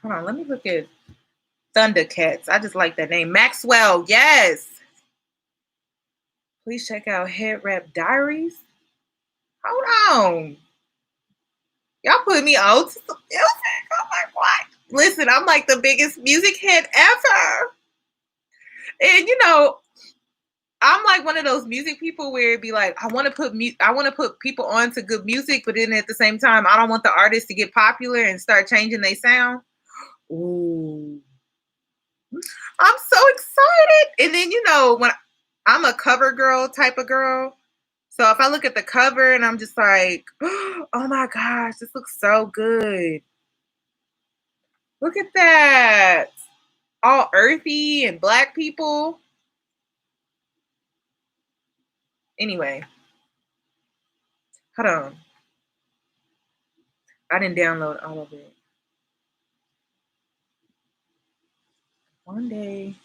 Hold on, let me look at Thundercats. I just like that name. Maxwell, yes. Please check out Head Wrap Diaries. Hold on. Y'all put me on to some music. I'm like, what? Listen, I'm like the biggest music head ever. And I'm like one of those music people where it'd be like, I want to put people on to good music, but then at the same time, I don't want the artist to get popular and start changing their sound. Ooh. I'm so excited. And then when I'm a cover girl type of girl. So if I look at the cover and I'm just like, oh my gosh, this looks so good. Look at that. All earthy and black people. Anyway, hold on. I didn't download all of it. One day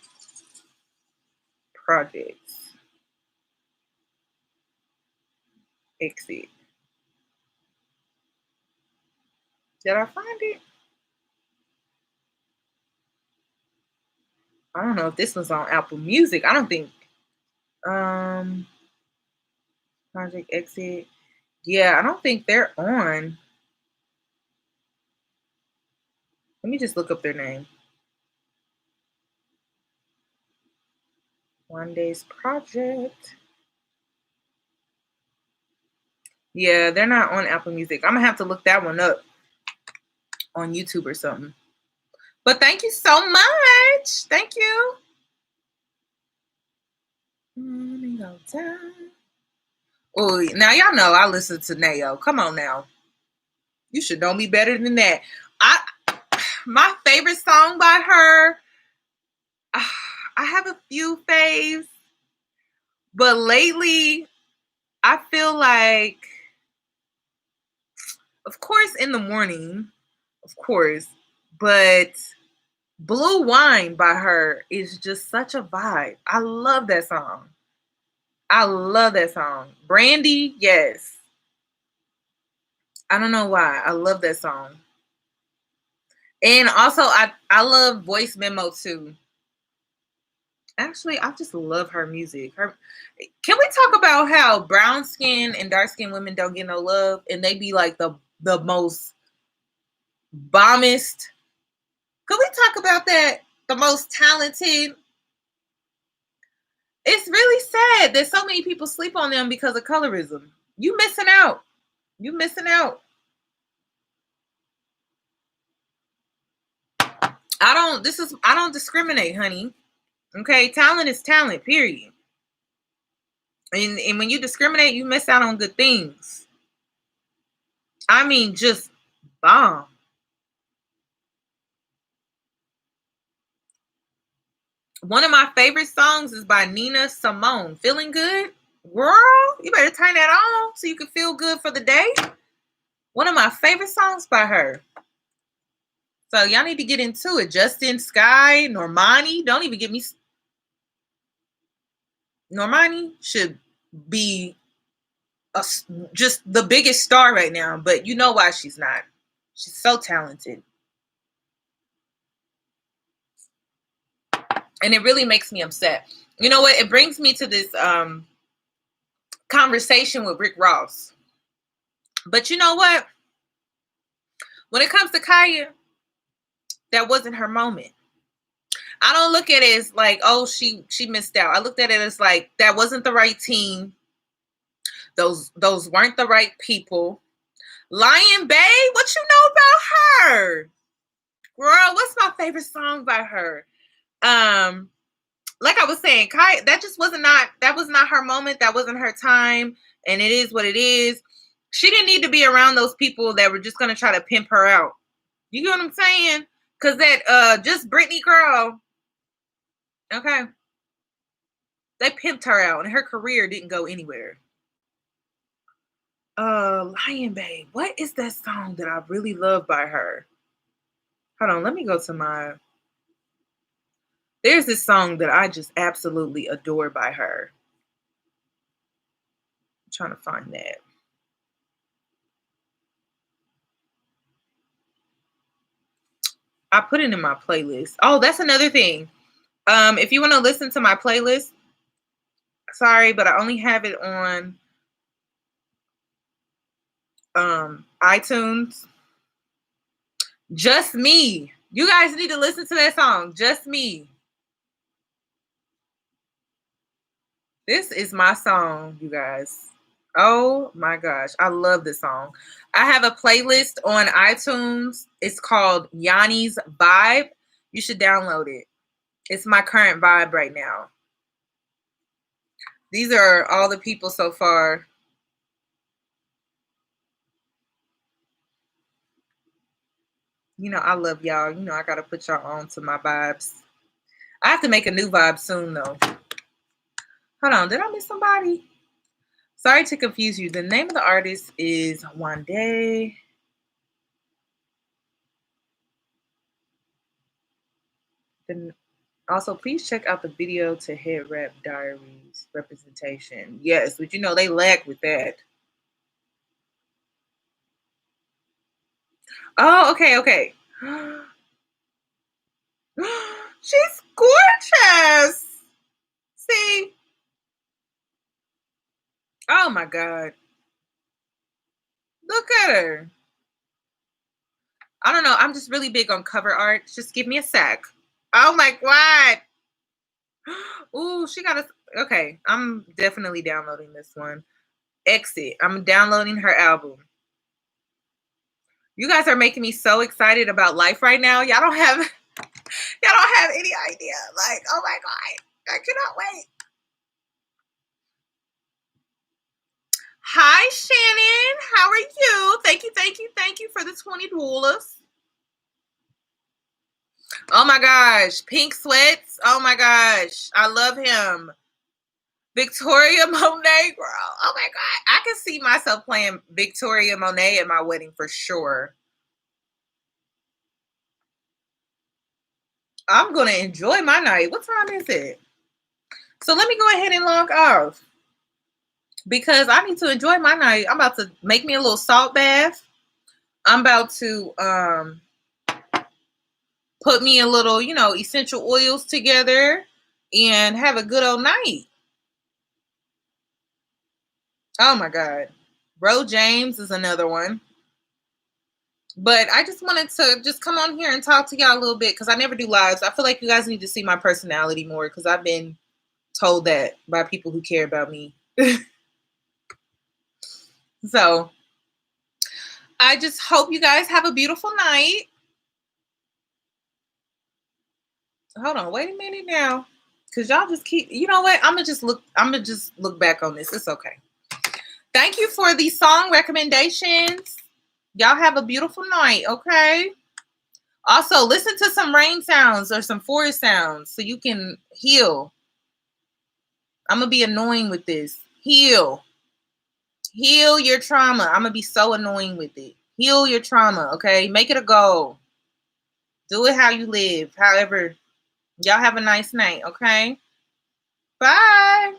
projects. Exit. Did I find it? I don't know if this was on Apple Music. I don't think. Project Exit. Yeah, I don't think they're on. Let me just look up their name. One Day's Project. Yeah, they're not on Apple Music. I'm gonna have to look that one up on YouTube or something. But thank you so much. Thank you. Let me go down. Oh, now y'all know I listen to Nayo. Come on now. You should know me better than that. My favorite song by her, I have a few faves, but lately I feel like, of course, In the Morning, of course, but Blue Wine by her is just such a vibe. I love that song. I love that song. Brandy, yes. I don't know why. I love that song. And also, I love Voice Memo too. Actually, I just love her music. Can we talk about how brown skin and dark skin women don't get no love, and they be like the most bombest? Could we talk about that? The most talented. It's really sad that so many people sleep on them because of colorism. You missing out. You missing out. I don't discriminate, honey. Okay, talent is talent, period. And when you discriminate, you miss out on good things. I mean, just bomb. One of my favorite songs is by Nina Simone. Feeling Good? Girl, you better turn that on so you can feel good for the day. One of my favorite songs by her. So y'all need to get into it. Justin Sky, Normani. Don't even get me. Normani should be just the biggest star right now, but you know why she's not. She's so talented. And it really makes me upset. You know what? It brings me to this conversation with Rick Ross. But you know what? When it comes to Kaya, that wasn't her moment. I don't look at it as like, oh, she missed out. I looked at it as like that wasn't the right team. Those weren't the right people. Lion Bay, what you know about her? Girl, what's my favorite song by her? Like I was saying, Kai, that was not her moment. That wasn't her time. And it is what it is. She didn't need to be around those people that were just gonna try to pimp her out. You get what I'm saying? Cause that just Britney girl, okay. They pimped her out and her career didn't go anywhere. Lion Babe. What is that song that I really love by her? Hold on, let me go to my There's this song that I just absolutely adore by her. I'm trying to find that. I put it in my playlist. Oh, that's another thing. If you want to listen to my playlist, sorry, but I only have it on iTunes. Just Me. You guys need to listen to that song. Just Me. This is my song, you guys. Oh my gosh. I love this song. I have a playlist on iTunes. It's called Yanni's Vibe. You should download it. It's my current vibe right now. These are all the people so far. You know, I love y'all. You know, I got to put y'all on to my vibes. I have to make a new vibe soon, though. Hold on. Did I miss somebody? Sorry to confuse you. The name of the artist is Wande. Then also, please check out the video to Head Rap Diaries representation. Yes, but you know, they lag with that. Oh, okay, okay. She's gorgeous. See? Oh my God. Look at her. I don't know. I'm just really big on cover art. Just give me a sec. Oh my God. Ooh, she got a. Okay, I'm definitely downloading this one. Exit. I'm downloading her album. You guys are making me so excited about life right now. Y'all don't have any idea. Like, oh my God. I cannot wait. Hi, Shannon. How are you? Thank you for the $20. Oh my gosh. Pink Sweats. Oh my gosh. I love him. Victoria Monet, girl. Oh my God. I can see myself playing Victoria Monet at my wedding for sure. I'm going to enjoy my night. What time is it? So let me go ahead and log off because I need to enjoy my night. I'm about to make me a little salt bath. I'm about to put me a little, you know, essential oils together and have a good old night. Oh my God. Ro James is another one. But I just wanted to just come on here and talk to y'all a little bit because I never do lives. I feel like you guys need to see my personality more because I've been told that by people who care about me. So I just hope you guys have a beautiful night. Hold on, wait a minute now. Cause y'all just keep, you know what? I'm gonna just look back on this. It's okay. Thank you for the song recommendations. Y'all have a beautiful night, okay? Also, listen to some rain sounds or some forest sounds so you can heal. I'm gonna be annoying with this. Heal your trauma. I'm gonna be so annoying with it. Heal your trauma, okay? Make it a goal. Do it how you live. However, y'all have a nice night, okay? Bye.